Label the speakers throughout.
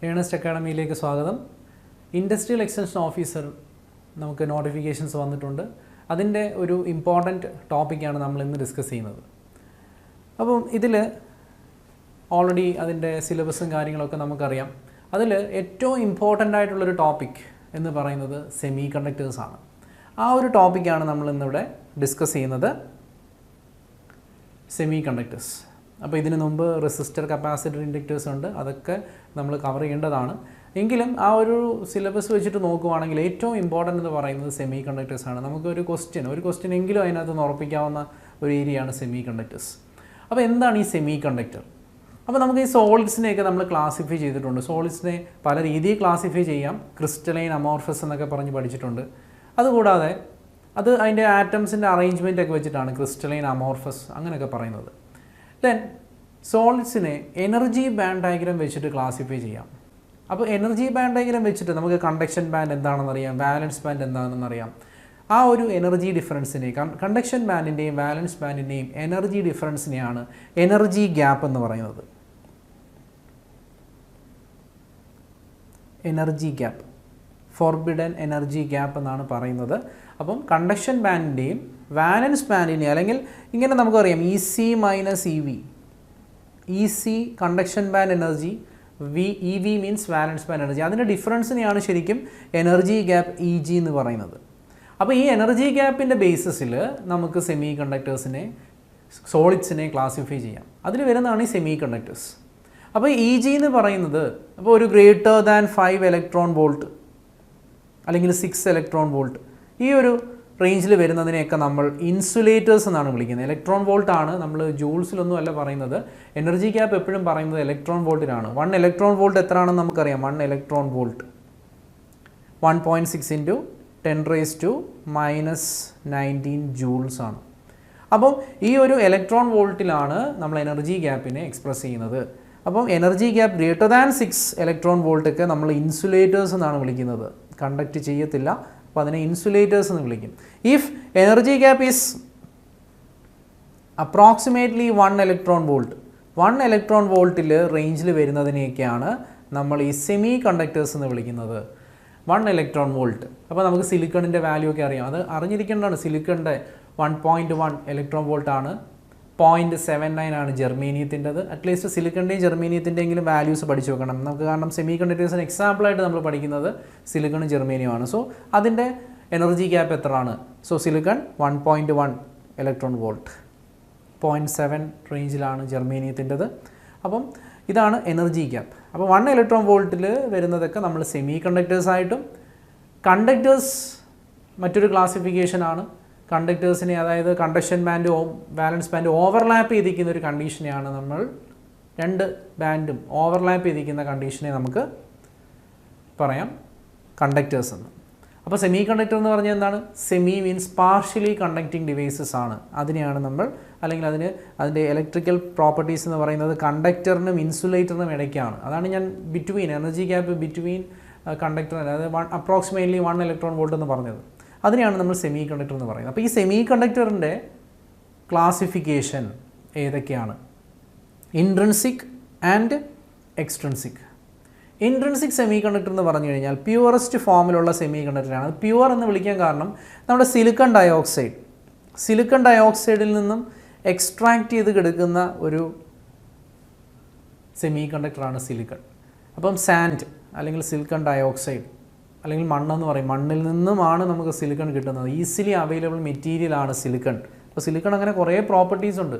Speaker 1: Ernest അക്കാഡമിയിലേക്ക് സ്വാഗതം. Industrial extension officer നമുക്ക് notifications വന്നിട്ടുണ്ട്. അതിൻ്റെ ഒരു ഇമ്പോർട്ടൻറ്റ് ടോപ്പിക്കാണ് നമ്മൾ ഇന്ന് ഡിസ്കസ് ചെയ്യുന്നത്. അപ്പം ഇതിൽ ഓൾറെഡി അതിൻ്റെ സിലബസും കാര്യങ്ങളൊക്കെ നമുക്കറിയാം. അതിൽ ഏറ്റവും ഇമ്പോർട്ടൻ്റ് ആയിട്ടുള്ളൊരു ടോപ്പിക് എന്ന് പറയുന്നത് സെമി കണ്ടക്ടേഴ്സാണ്. ആ ഒരു ടോപ്പിക്കാണ് നമ്മൾ ഇന്നിവിടെ ഡിസ്കസ് ചെയ്യുന്നത്, സെമി കണ്ടക്ടേഴ്സ്. അപ്പോൾ ഇതിനു മുമ്പ് റെസിസ്റ്റർ, കപ്പാസിറ്റർ, ഇൻഡക്ടേഴ്സ് ഉണ്ട്, അതൊക്കെ നമ്മൾ കവർ ചെയ്യേണ്ടതാണ്. എങ്കിലും ആ ഒരു സിലബസ് വെച്ചിട്ട് നോക്കുവാണെങ്കിൽ ഏറ്റവും ഇമ്പോർട്ടൻ്റ് എന്ന് പറയുന്നത് സെമി കണ്ടക്ടേഴ്സാണ്. നമുക്കൊരു ക്വസ്റ്റ്യൻ എങ്കിലും അതിനകത്ത് നിന്ന് ഉറപ്പിക്കാവുന്ന ഒരു ഏരിയയാണ് സെമി കണ്ടക്ടേഴ്സ്. അപ്പോൾ എന്താണ് ഈ സെമി കണ്ടക്ടർ? അപ്പോൾ നമുക്ക് ഈ സോളിഡ്സിനെയൊക്കെ നമ്മൾ ക്ലാസിഫൈ ചെയ്തിട്ടുണ്ട്. സോളിഡ്സിനെ പല രീതിയിൽ ക്ലാസിഫൈ ചെയ്യാം. ക്രിസ്റ്റലൈൻ, അമോർഫസ് എന്നൊക്കെ പറഞ്ഞ് പഠിച്ചിട്ടുണ്ട്. അതുകൂടാതെ അതിൻ്റെ ആറ്റംസിൻ്റെ അറേഞ്ച്മെൻ്റ് ഒക്കെ വെച്ചിട്ടാണ് ക്രിസ്റ്റലൈൻ, അമോർഫസ് അങ്ങനെയൊക്കെ പറയുന്നത്. ദെൻ സോളിഡ്സിനെ എനർജി ബാൻഡ് ഡയഗ്രാം വെച്ചിട്ട് ക്ലാസിഫൈ ചെയ്യാം. അപ്പോൾ എനർജി ബാൻഡ് ഡയഗ്രാം വെച്ചിട്ട് നമുക്ക് കണ്ടക്ഷൻ ബാൻഡ് എന്താണെന്ന് അറിയാം, വാലൻസ് ബാൻഡ് എന്താണെന്ന് അറിയാം. ആ ഒരു എനർജി ഡിഫറൻസിനെ, കണ്ടക്ഷൻ ബാൻഡിൻ്റെയും വാലൻസ് ബാൻഡിൻ്റെയും എനർജി ഡിഫറൻസിനെയാണ് എനർജി ഗ്യാപ്പ് എന്ന് പറയുന്നത്. Energy gap, forbidden energy gap എന്നാണ് പറയുന്നത്. അപ്പം കണ്ടക്ഷൻ ബാൻഡിൻ്റെയും വാലൻസ് ബാൻഡിൻ്റെയും, അല്ലെങ്കിൽ ഇങ്ങനെ നമുക്കറിയാം E C minus E V. E C conduction band energy, E V means valence band energy. അതിൻ്റെ ഡിഫറൻസിനെയാണ് ശരിക്കും എനർജി ഗ്യാപ്പ് ഇ ജി എന്ന് പറയുന്നത്. അപ്പോൾ ഈ എനർജി ഗ്യാപ്പിൻ്റെ ബേസിസിൽ നമുക്ക് സെമി കണ്ടക്ടേഴ്സിനെ, സോളിഡ്സിനെ ക്ലാസിഫൈ ചെയ്യാം. അതിൽ വരുന്നതാണ് ഈ സെമി കണ്ടക്ടേഴ്സ്. അപ്പോൾ ഇ ജി എന്ന് പറയുന്നത്, അപ്പോൾ ഒരു ഗ്രേറ്റർ ദാൻ 5 ഇലക്ട്രോൺ വോൾട്ട് അല്ലെങ്കിൽ 6 ഇലക്ട്രോൺ വോൾട്ട്, ഈ ഒരു റേഞ്ചിൽ വരുന്നതിനെയൊക്കെ നമ്മൾ ഇൻസുലേറ്റേഴ്സ് എന്നാണ് വിളിക്കുന്നത്. ഇലക്ട്രോൺ വോൾട്ട് ആണ്, നമ്മൾ ജൂൾസിലൊന്നും അല്ല പറയുന്നത്. എനർജി ഗ്യാപ്പ് എപ്പോഴും പറയുന്നത് ഇലക്ട്രോൺ വോൾട്ടിലാണ്. 1 ഇലക്ട്രോൺ വോൾട്ട് എത്രയാണെന്ന് നമുക്കറിയാം. 1 ഇലക്ട്രോൺ വോൾട്ട് 1.6 × 10⁻⁻19 ജൂൾസ് ആണ്. അപ്പം ഈ ഒരു ഇലക്ട്രോൺ വോൾട്ടിലാണ് നമ്മൾ എനർജി ഗ്യാപ്പിനെ എക്സ്പ്രസ് ചെയ്യുന്നത്. അപ്പം energy gap greater than 6 electron വോൾട്ടൊക്കെ നമ്മൾ ഇൻസുലേറ്റേഴ്സ് എന്നാണ് വിളിക്കുന്നത്. കണ്ടക്ട് ചെയ്യത്തില്ല, അപ്പോൾ അതിനെ ഇൻസുലേറ്റേഴ്സ് എന്ന് വിളിക്കും. If energy gap is approximately 1 electron volt, 1 electron വോൾട്ടിൽ റേഞ്ചിൽ വരുന്നതിനെയൊക്കെയാണ് നമ്മൾ ഈ സെമി കണ്ടക്ടേഴ്സ് എന്ന് വിളിക്കുന്നത്. 1 ഇലക്ട്രോൺ വോൾട്ട്. അപ്പോൾ നമുക്ക് സിലിക്കണിൻ്റെ വാല്യൂ ഒക്കെ അറിയാം, അത് അറിഞ്ഞിരിക്കേണ്ടതാണ്. സിലിക്കണിൻ്റെ 1.1 ഇലക്ട്രോൺ വോൾട്ട് ആണ്. 0.79 ആണ് ജെർമേനിയത്തിൻ്റെത്. അറ്റ്ലീസ്റ്റ് സിലിക്കണിൻ്റെയും ജെർമേനിയത്തിൻ്റെയെങ്കിലും വാല്യൂസ് പഠിച്ചു വെക്കണം നമുക്ക്. കാരണം സെമി കണ്ടക്ടേഴ്സിന് എക്സാമ്പിളായിട്ട് നമ്മൾ പഠിക്കുന്നത് സിലിക്കണും ജെർമേനിയമാണ്. സോ അതിൻ്റെ എനർജി ഗ്യാപ്പ് എത്രയാണ്? സോ സിലിക്കൺ 1.1 ഇലക്ട്രോൺ വോൾട്ട്, 0.7 റേഞ്ചിലാണ് ജെർമേനിയത്തിൻ്റെത്. അപ്പം ഇതാണ് എനർജി ഗ്യാപ്പ്. അപ്പോൾ 1 ഇലക്ട്രോൺ വോൾട്ടിൽ വരുന്നതൊക്കെ നമ്മൾ സെമി കണ്ടക്ടേഴ്സായിട്ടും, കണ്ടക്ടേഴ്സ് മറ്റൊരു ക്ലാസിഫിക്കേഷനാണ്. കണ്ടക്ടേഴ്സിനെ, അതായത് കണ്ടക്ഷൻ ബാൻഡ്, വാലൻസ് ബാൻഡ് ഓവർലാപ്പ് ചെയ്തിരിക്കുന്ന ഒരു കണ്ടീഷനെയാണ് നമ്മൾ, 2 ബാൻഡും ഓവർലാപ്പ് ചെയ്തിരിക്കുന്ന കണ്ടീഷനെ നമുക്ക് പറയാം കണ്ടക്ടേഴ്സ് എന്ന്. അപ്പോൾ സെമി കണ്ടക്ടർ എന്ന് പറഞ്ഞാൽ എന്താണ്? Semi means partially conducting devices ആണ്. അതിനെയാണ് നമ്മൾ, അല്ലെങ്കിൽ അതിൻ്റെ ഇലക്ട്രിക്കൽ പ്രോപ്പർട്ടീസ് എന്ന് പറയുന്നത് കണ്ടക്ടറിനും ഇൻസുലേറ്ററിനും ഇടയ്ക്കാണ്. അതാണ് ഞാൻ between, energy gap between conductor, അതായത് അപ്രോക്സിമേറ്റ്ലി 1 ഇലക്ട്രോൺ വോൾട്ട് എന്ന് പറഞ്ഞത്. അതിനെയാണ് നമ്മൾ സെമി കണ്ടക്ടർ എന്ന് പറയുന്നത്. അപ്പോൾ ഈ സെമി കണ്ടക്ടറിൻ്റെ ക്ലാസിഫിക്കേഷൻ ഏതൊക്കെയാണ്? Intrinsic and extrinsic. Intrinsic semi conductor എന്ന് പറഞ്ഞു കഴിഞ്ഞാൽ പ്യുവറസ്റ്റ് ഫോമിലുള്ള സെമി കണ്ടക്ടറാണ്. അത് പ്യുവർ എന്ന് വിളിക്കാൻ കാരണം നമ്മുടെ സിലിക്കൺ ഡയോക്സൈഡിൽ നിന്നും എക്സ്ട്രാക്ട് ചെയ്ത് കിടക്കുന്ന ഒരു സെമി കണ്ടക്ടറാണ് സിലിക്കൺ. അപ്പം സാൻഡ് അല്ലെങ്കിൽ സിലിക്കൺ ഡയോക്സൈഡ് അല്ലെങ്കിൽ മണ്ണെന്ന് പറയും, മണ്ണിൽ നിന്നുമാണ് നമുക്ക് സിലിക്കൺ കിട്ടുന്നത്. ഈസിലി അവൈലബിൾ മെറ്റീരിയലാണ് സിലിക്കൺ. അപ്പോൾ സിലിക്കൺ അങ്ങനെ കുറേ പ്രോപ്പർട്ടീസ് ഉണ്ട്.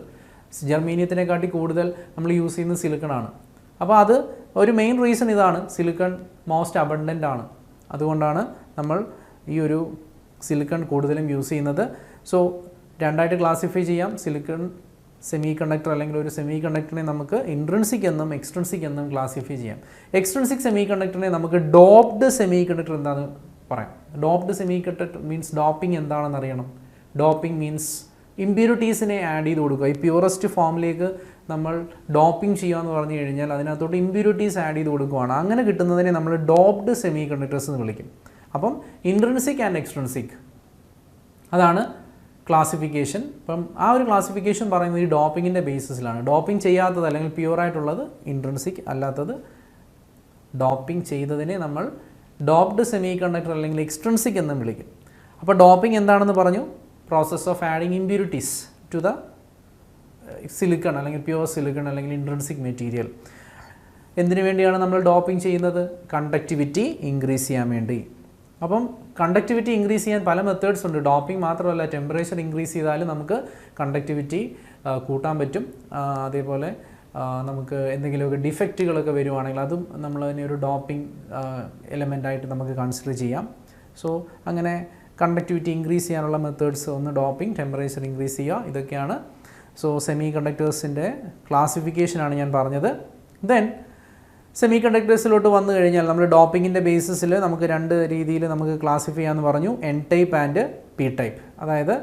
Speaker 1: ജെർമേനിയത്തിനെക്കാട്ടി കൂടുതൽ നമ്മൾ യൂസ് ചെയ്യുന്നത് സിലിക്കണാണ്. അപ്പോൾ അത് ഒരു മെയിൻ റീസൺ ഇതാണ്, സിലിക്കൺ മോസ്റ്റ് അബണ്ടൻ്റ് ആണ്. അതുകൊണ്ടാണ് നമ്മൾ ഈ ഒരു സിലിക്കൺ കൂടുതലും യൂസ് ചെയ്യുന്നത്. സോ 2ആയിട്ട് ക്ലാസിഫൈ ചെയ്യാം. സിലിക്കൺ സെമി കണ്ടക്ടർ, അല്ലെങ്കിൽ ഒരു സെമി കണ്ടക്ടറിനെ നമുക്ക് ഇൻട്രിൻസിക് എന്നും എക്സ്ട്രിൻസിക് എന്നും ക്ലാസിഫൈ ചെയ്യാം. എക്സ്ട്രിൻസിക് സെമി കണ്ടക്ടറിനെ നമുക്ക് ഡോപ്ഡ് സെമി കണ്ടക്ടർ എന്താണെന്ന് പറയാം. Doped semi conductor means doping എന്താണെന്ന് അറിയണം. ഡോപ്പിംഗ് മീൻസ് ഇമ്പ്യൂരിറ്റീസിനെ ആഡ് ചെയ്ത് കൊടുക്കുക. ഈ പ്യുവറസ്റ്റ് ഫോമിലേക്ക് നമ്മൾ ഡോപ്പിംഗ് ചെയ്യുക എന്ന് പറഞ്ഞു കഴിഞ്ഞാൽ അതിനകത്തോട്ട് ഇമ്പ്യൂരിറ്റീസ് ആഡ് ചെയ്ത് കൊടുക്കുകയാണ്. അങ്ങനെ കിട്ടുന്നതിനെ നമ്മൾ ഡോപ്ഡ് സെമി കണ്ടക്ടേഴ്സ് എന്ന് വിളിക്കും. അപ്പം ഇൻട്രിൻസിക് ആൻഡ് എക്സ്ട്രിൻസിക്, അതാണ് ക്ലാസിഫിക്കേഷൻ. അപ്പം ആ ഒരു ക്ലാസിഫിക്കേഷൻ പറയുന്നത് ഈ ഡോപ്പിങ്ങിൻ്റെ ബേസിസിലാണ്. ഡോപ്പിംഗ് ചെയ്യാത്തത് അല്ലെങ്കിൽ പ്യുവറായിട്ടുള്ളത് ഇൻട്രിൻസിക്, അല്ലാത്തത് ഡോപ്പിംഗ് ചെയ്തതിനെ നമ്മൾ ഡോപ്ഡ് സെമി കണ്ടക്ടർ അല്ലെങ്കിൽ എക്സ്ട്രിൻസിക് എന്നും വിളിക്കും. അപ്പോൾ ഡോപ്പിംഗ് എന്താണെന്ന് പറഞ്ഞു, process of adding impurities to the silicon അല്ലെങ്കിൽ പ്യുവർ സിലിക്കൺ അല്ലെങ്കിൽ ഇൻട്രിൻസിക് മെറ്റീരിയൽ. എന്തിനു വേണ്ടിയാണ് നമ്മൾ ഡോപ്പിംഗ് ചെയ്യുന്നത്? കണ്ടക്ടിവിറ്റി ഇൻക്രീസ് ചെയ്യാൻ വേണ്ടി. അപ്പം കണ്ടക്ടിവിറ്റി ഇൻക്രീസ് ചെയ്യാൻ പല മെത്തേഡ്സ് ഉണ്ട്. ഡോപ്പിംഗ് മാത്രമല്ല, ടെമ്പറേച്ചർ ഇൻക്രീസ് ചെയ്താലും നമുക്ക് കണ്ടക്ടിവിറ്റി കൂട്ടാൻ പറ്റും. അതേപോലെ നമുക്ക് എന്തെങ്കിലുമൊക്കെ ഡിഫക്റ്റുകളൊക്കെ വരുവാണെങ്കിൽ അതും നമ്മൾ അതിനെ ഒരു ഡോപ്പിംഗ് എലമെൻ്റായിട്ട് നമുക്ക് കൺസിഡർ ചെയ്യാം. സോ അങ്ങനെ കണ്ടക്ടിവിറ്റി ഇൻക്രീസ് ചെയ്യാനുള്ള മെത്തേഡ്സ് ഒന്ന് ഡോപ്പിംഗ്, ടെമ്പറേച്ചർ ഇൻക്രീസ് ചെയ്യുക, ഇതൊക്കെയാണ്. സോ സെമി കണ്ടക്ടേഴ്സിൻ്റെ ക്ലാസിഫിക്കേഷനാണ് ഞാൻ പറഞ്ഞത്. ദെൻ സെമി കണ്ടക്ടേഴ്സിലോട്ട് വന്നു കഴിഞ്ഞാൽ നമ്മൾ ഡോപ്പിങ്ങിൻ്റെ ബേസിസിൽ നമുക്ക് രണ്ട് രീതിയിൽ നമുക്ക് ക്ലാസിഫൈ ചെയ്യാമെന്ന് പറഞ്ഞു, N type and P type. അതായത്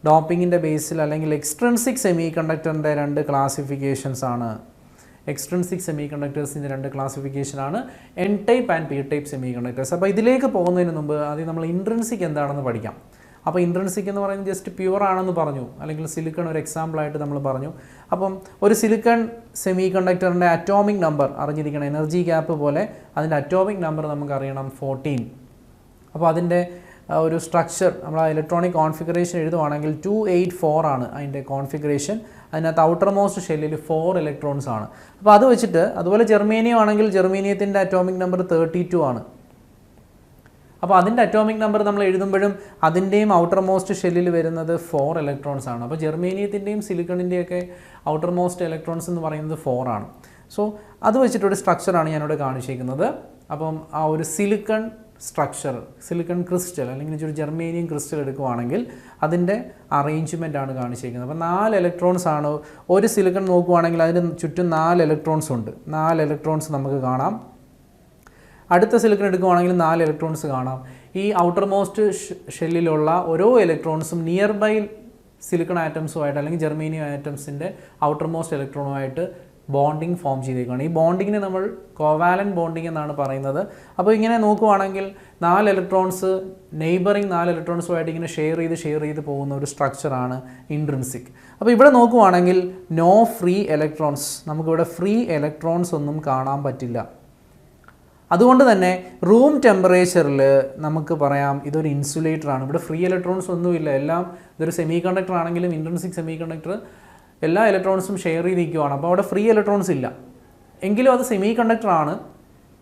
Speaker 1: ഡോപ്പിങ്ങിൻ്റെ ബേസിൽ അല്ലെങ്കിൽ എക്സ്ട്രിൻസിക് സെമി കണ്ടക്ടറിൻ്റെ രണ്ട് ക്ലാസിഫിക്കേഷൻസ് ആണ്. എക്സ്ട്രിൻസിക് സെമി കണ്ടക്ടേഴ്സിൻ്റെ രണ്ട് ക്ലാസിഫിക്കേഷനാണ് N type and P type semiconductors. അപ്പോൾ ഇതിലേക്ക് പോകുന്നതിന് മുമ്പ് ആദ്യം നമ്മൾ ഇൻട്രിൻസിക് എന്താണെന്ന് പഠിക്കാം. അപ്പോൾ ഇൻട്രിൻസിക് എന്ന് പറയുന്നത് ജസ്റ്റ് പ്യുവർ ആണെന്ന് പറഞ്ഞു, അല്ലെങ്കിൽ സിലിക്കൺ ഒരു എക്സാമ്പിളായിട്ട് നമ്മൾ പറഞ്ഞു. അപ്പം ഒരു സിലിക്കൺ സെമി കണ്ടക്ടറിൻ്റെ അറ്റോമിക് നമ്പർ അറിഞ്ഞിരിക്കണം. എനർജി ഗ്യാപ്പ് പോലെ അതിൻ്റെ അറ്റോമിക് നമ്പർ നമുക്കറിയണം 14. അപ്പോൾ അതിൻ്റെ ഒരു സ്ട്രക്ചർ നമ്മൾ ആ ഇലക്ട്രോണിക് കോൺഫിഗറേഷൻ എഴുതുവാണെങ്കിൽ 284 ആണ് അതിൻ്റെ കോൺഫിഗറേഷൻ. അതിനകത്ത് ഔട്ടർ മോസ്റ്റ് ഷെല്ലിൽ 4 ഇലക്ട്രോൺസ് ആണ്. അപ്പോൾ അത് വെച്ചിട്ട്, അതുപോലെ ജെർമേനിയം ആണെങ്കിൽ ജെർമേനിയത്തിൻ്റെ അറ്റോമിക് നമ്പർ 32 ആണ്. അപ്പോൾ അതിൻ്റെ അറ്റോമിക് നമ്പർ നമ്മൾ എഴുതുമ്പോഴും അതിൻ്റെയും ഔട്ടർ മോസ്റ്റ് ഷെല്ലിൽ വരുന്നത് 4 ഇലക്ട്രോൺസ് ആണ്. അപ്പോൾ ജെർമേനിയത്തിൻ്റെയും സിലിക്കണിൻ്റെയൊക്കെ ഔട്ടർ മോസ്റ്റ് ഇലക്ട്രോൺസ് എന്ന് പറയുന്നത് 4 ആണ്. സോ അത് വെച്ചിട്ടൊരു സ്ട്രക്ചറാണ് ഞാനിവിടെ കാണിച്ചിരിക്കുന്നത്. അപ്പം ആ ഒരു സിലിക്കൺ സ്ട്രക്ചർ, സിലിക്കൺ ക്രിസ്റ്റൽ അല്ലെങ്കിൽ ഒരു ജെർമേനിയം ക്രിസ്റ്റൽ എടുക്കുവാണെങ്കിൽ അതിൻ്റെ അറേഞ്ച്മെൻ്റ് ആണ് കാണിച്ചിരിക്കുന്നത്. അപ്പോൾ 4 ഇലക്ട്രോൺസ് ആണ്. ഒരു സിലിക്കൺ നോക്കുവാണെങ്കിൽ അതിന് ചുറ്റും 4 ഇലക്ട്രോൺസ് ഉണ്ട്. 4 ഇലക്ട്രോൺസ് നമുക്ക് കാണാം. അടുത്ത സിലിക്കൺ എടുക്കുവാണെങ്കിൽ 4 ഇലക്ട്രോൺസ് കാണാം. ഈ ഔട്ടർ മോസ്റ്റ് ഷെല്ലിലുള്ള ഓരോ ഇലക്ട്രോൺസും നിയർ ബൈ സിലിക്കൺ ആറ്റംസുമായിട്ട് അല്ലെങ്കിൽ ജെർമേനിയം ആറ്റംസിൻ്റെ ഔട്ടർ മോസ്റ്റ് ഇലക്ട്രോണുമായിട്ട് ബോണ്ടിങ് ഫോം ചെയ്തേക്കാണ്. ഈ ബോണ്ടിങ്ങിനെ നമ്മൾ കോവാലൻറ്റ് ബോണ്ടിങ് എന്നാണ് പറയുന്നത്. അപ്പോൾ ഇങ്ങനെ നോക്കുവാണെങ്കിൽ 4 ഇലക്ട്രോൺസ് നെയ്ബറിങ് 4 ഇലക്ട്രോൺസുമായിട്ട് ഇങ്ങനെ ഷെയർ ചെയ്ത് പോകുന്ന ഒരു സ്ട്രക്ചറാണ് ഇൻട്രിൻസിക്. അപ്പോൾ ഇവിടെ നോക്കുവാണെങ്കിൽ നോ ഫ്രീ ഇലക്ട്രോൺസ്, നമുക്കിവിടെ ഫ്രീ ഇലക്ട്രോൺസ് ഒന്നും കാണാൻ പറ്റില്ല. അതുകൊണ്ട് തന്നെ റൂം ടെമ്പറേച്ചറിൽ നമുക്ക് പറയാം ഇതൊരു ഇൻസുലേറ്ററാണ്. ഇവിടെ ഫ്രീ ഇലക്ട്രോൺസ് ഒന്നുമില്ല. എല്ലാം ഇതൊരു സെമി കണ്ടക്ടർ ആണെങ്കിലും ഇൻട്രിൻസിക് സെമി കണ്ടക്ടർ എല്ലാ ഇലക്ട്രോൺസും ഷെയർ ചെയ്തിരിക്കുകയാണ്. അപ്പോൾ അവിടെ ഫ്രീ ഇലക്ട്രോൺസ് ഇല്ല. എങ്കിലും അത് സെമി കണ്ടക്ടറാണ്.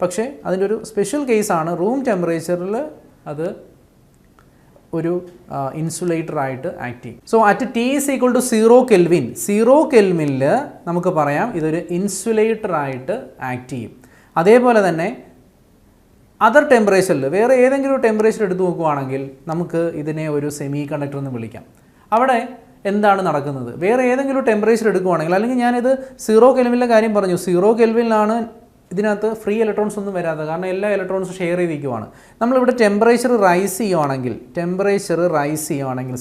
Speaker 1: പക്ഷേ അതിൻ്റെ ഒരു സ്പെഷ്യൽ കേസാണ് റൂം ടെമ്പറേച്ചറിൽ അത് ഒരു ഇൻസുലേറ്ററായിട്ട് ആക്ട് ചെയ്യും. So at T is equal to 0 Kelvin, 0 Kelvinൽ നമുക്ക് പറയാം ഇതൊരു ഇൻസുലേറ്ററായിട്ട് ആക്ട് ചെയ്യും. അതേപോലെ തന്നെ അതർ ടെമ്പറേച്ചറിൽ വേറെ ഏതെങ്കിലും ഒരു ടെമ്പറേച്ചർ എടുത്തു നോക്കുകയാണെങ്കിൽ നമുക്ക് ഇതിനെ ഒരു സെമി കണ്ടക്ടർ എന്ന് വിളിക്കാം. അവിടെ എന്താണ് നടക്കുന്നത്? വേറെ ഏതെങ്കിലും ടെമ്പറേച്ചർ എടുക്കുകയാണെങ്കിൽ, അല്ലെങ്കിൽ ഞാനിത് 0 കെൽവിനിലെ കാര്യം പറഞ്ഞു, 0 കെൽവിനിലാണ് ഇതിനകത്ത് ഫ്രീ ഇലക്ട്രോൺസ് ഒന്നും വരാതെ, കാരണം എല്ലാ ഇലക്ട്രോൺസും ഷെയർ ചെയ്തിരിക്കുവാണ്. നമ്മളിവിടെ ടെമ്പറേച്ചർ റൈസ് ചെയ്യുവാണെങ്കിൽ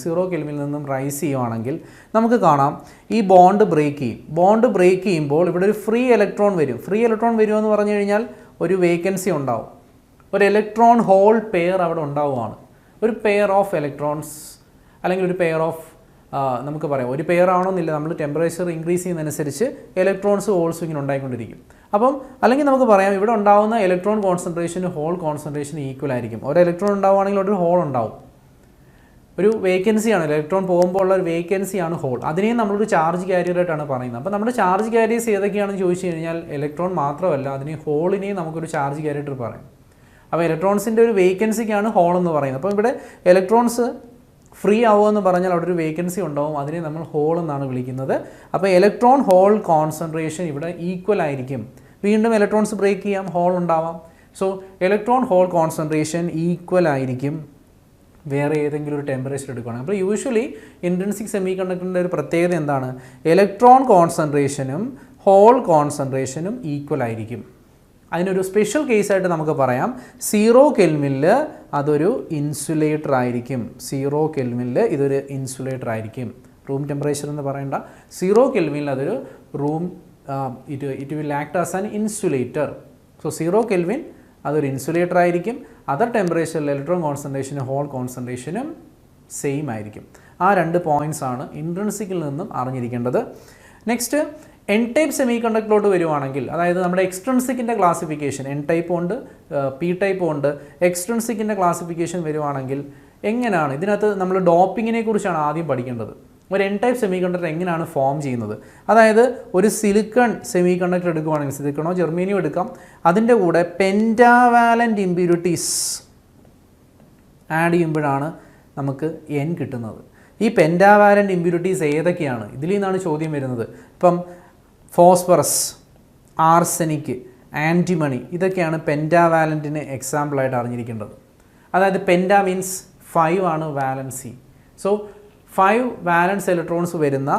Speaker 1: 0 കെൽവിനിൽ നിന്നും റൈസ് ചെയ്യുവാണെങ്കിൽ നമുക്ക് കാണാം ഈ ബോണ്ട് ബ്രേക്ക് ചെയ്യും. ബോണ്ട് ബ്രേക്ക് ചെയ്യുമ്പോൾ ഇവിടെ ഒരു ഫ്രീ ഇലക്ട്രോൺ വരും. ഫ്രീ ഇലക്ട്രോൺ വരുമെന്ന് പറഞ്ഞു കഴിഞ്ഞാൽ ഒരു വേക്കൻസി ഉണ്ടാവും. ഒരു ഇലക്ട്രോൺ ഹോൾ പെയർ അവിടെ ഉണ്ടാവുകയാണ്. ഒരു പെയർ ഓഫ് ഇലക്ട്രോൺസ് അല്ലെങ്കിൽ ഒരു പെയർ ഓഫ് നമുക്ക് പറയാം, ഒരു പെയർ ആവണമെന്നില്ല, നമ്മൾ ടെമ്പറേച്ചർ ഇൻക്രീസ് ചെയ്യുന്നതനുസരിച്ച് ഇലക്ട്രോൺസ് ഹോൾസും ഇങ്ങനെ ഉണ്ടായിക്കൊണ്ടിരിക്കും. അപ്പം അല്ലെങ്കിൽ നമുക്ക് പറയാം ഇവിടെ ഉണ്ടാകുന്ന ഇലക്ട്രോൺ കോൺസെൻട്രേഷന് ഹോൾ കോൺസെൻട്രേഷന് ഈക്വൽ ആയിരിക്കും. ഒരു ഇലക്ട്രോൺ ഉണ്ടാവുകയാണെങ്കിൽ ഒരു ഹോൾ ഉണ്ടാവും. ഒരു വേക്കൻസിയാണ്, ഇലക്ട്രോൺ പോകുമ്പോൾ ഉള്ള ഒരു വേക്കൻസിയാണ് ഹോൾ. അതിനെയും നമ്മളൊരു ചാർജ് കാരിയറായിട്ടാണ് പറയുന്നത്. അപ്പോൾ നമ്മുടെ ചാർജ് കാരിയേഴ്സ് ഏതൊക്കെയാണെന്ന് ചോദിച്ചു കഴിഞ്ഞാൽ ഇലക്ട്രോൺ മാത്രമല്ല, അതിനെ ഹോളിനെയും നമുക്കൊരു ചാർജ് കാരിയർ പറയാം. അപ്പോൾ ഇലക്ട്രോൺസിൻ്റെ ഒരു വേക്കൻസിക്കാണ് ഹോൾ എന്ന് പറയുന്നത്. അപ്പോൾ ഇവിടെ ഇലക്ട്രോൺസ് ഫ്രീ ആവുമെന്ന് പറഞ്ഞാൽ അവിടെ ഒരു വേക്കൻസി ഉണ്ടാവും, അതിനെ നമ്മൾ ഹോൾ എന്നാണ് വിളിക്കുന്നത്. അപ്പോൾ ഇലക്ട്രോൺ ഹോൾ കോൺസെൻട്രേഷൻ ഇവിടെ ഈക്വൽ ആയിരിക്കും. വീണ്ടും ഇലക്ട്രോൺസ് ബ്രേക്ക് ചെയ്യാം, ഹോൾ ഉണ്ടാവാം. So electron hole concentration equal ആയിരിക്കും വേറെ ഏതെങ്കിലും ഒരു ടെമ്പറേച്ചർ എടുക്കുകയാണെങ്കിൽ. അപ്പോൾ യൂഷ്വലി ഇൻട്രിൻസിക് സെമി കണ്ടക്ടറിൻ്റെ ഒരു പ്രത്യേകത എന്താണ്? ഇലക്ട്രോൺ കോൺസെൻട്രേഷനും ഹോൾ കോൺസെൻട്രേഷനും ഈക്വൽ ആയിരിക്കും. അതിനൊരു സ്പെഷ്യൽ കേസായിട്ട് നമുക്ക് പറയാം 0 കെൽവിനിൽ അതൊരു ഇൻസുലേറ്റർ ആയിരിക്കും. 0 കെൽവിനിൽ ഇതൊരു ഇൻസുലേറ്റർ ആയിരിക്കും. റൂം ടെമ്പറേച്ചർ എന്ന് പറയേണ്ട, 0 കെൽവിനിൽ അതൊരു it will act as an insulator. So 0 kelvin അതൊരു ഇൻസുലേറ്റർ ആയിരിക്കും. അതർ ടെമ്പറേച്ചറിൽ ഇലക്ട്രോൺ കോൺസെൻട്രേഷനും ഹോൾ കോൺസെൻട്രേഷനും സെയിം ആയിരിക്കും. ആ 2 പോയിൻറ്റ്സ് ആണ് ഇൻട്രിൻസിക്കിൽ നിന്നും അറിഞ്ഞിരിക്കേണ്ടത്. നെക്സ്റ്റ്, എൻ ടൈപ്പ് സെമി കണ്ടക്ടറിലോട്ട് വരുവാണെങ്കിൽ, അതായത് നമ്മുടെ എക്സ്ട്രൻസിക്കിൻ്റെ ക്ലാസിഫിക്കേഷൻ എൻ ടൈപ്പ് ഉണ്ട്, പി ടൈപ്പ് ഉണ്ട്, എക്സ്ട്രൻസിക്കിൻ്റെ ക്ലാസിഫിക്കേഷൻ വരുവാണെങ്കിൽ എങ്ങനെയാണ് ഇതിനകത്ത് നമ്മൾ ഡോപ്പിങ്ങിനെ കുറിച്ചാണ് ആദ്യം പഠിക്കേണ്ടത്. ഒരു എൻ ടൈപ്പ് സെമി കണ്ടക്ടർ എങ്ങനെയാണ് ഫോം ചെയ്യുന്നത്, അതായത് ഒരു സിലിക്കൺ സെമി കണ്ടക്ടർ എടുക്കുവാണെങ്കിൽ, സിലിക്കണോ ജെർമേനിയോ എടുക്കാം, അതിൻ്റെ കൂടെ പെൻറ്റാവാലൻ്റ് ഇമ്പ്യൂരിറ്റീസ് ആഡ് ചെയ്യുമ്പോഴാണ് നമുക്ക് എൻ കിട്ടുന്നത്. ഈ പെൻറ്റാവാലൻ്റ് ഇമ്പ്യൂരിറ്റീസ് ഏതൊക്കെയാണ്, ഇതിൽ നിന്നാണ് ചോദ്യം വരുന്നത്. ഇപ്പം ഫോസ്ഫറസ്, ആർസനിക്, ആൻറ്റിമണി, ഇതൊക്കെയാണ് പെൻറ്റാവാലൻറ്റിന് എക്സാമ്പിളായിട്ട് അറിഞ്ഞിരിക്കേണ്ടത്. അതായത് പെൻറ്റാ മീൻസ് 5 ആണ് വാലൻസി. സോ 5 വാലൻസ് ഇലക്ട്രോൺസ് വരുന്ന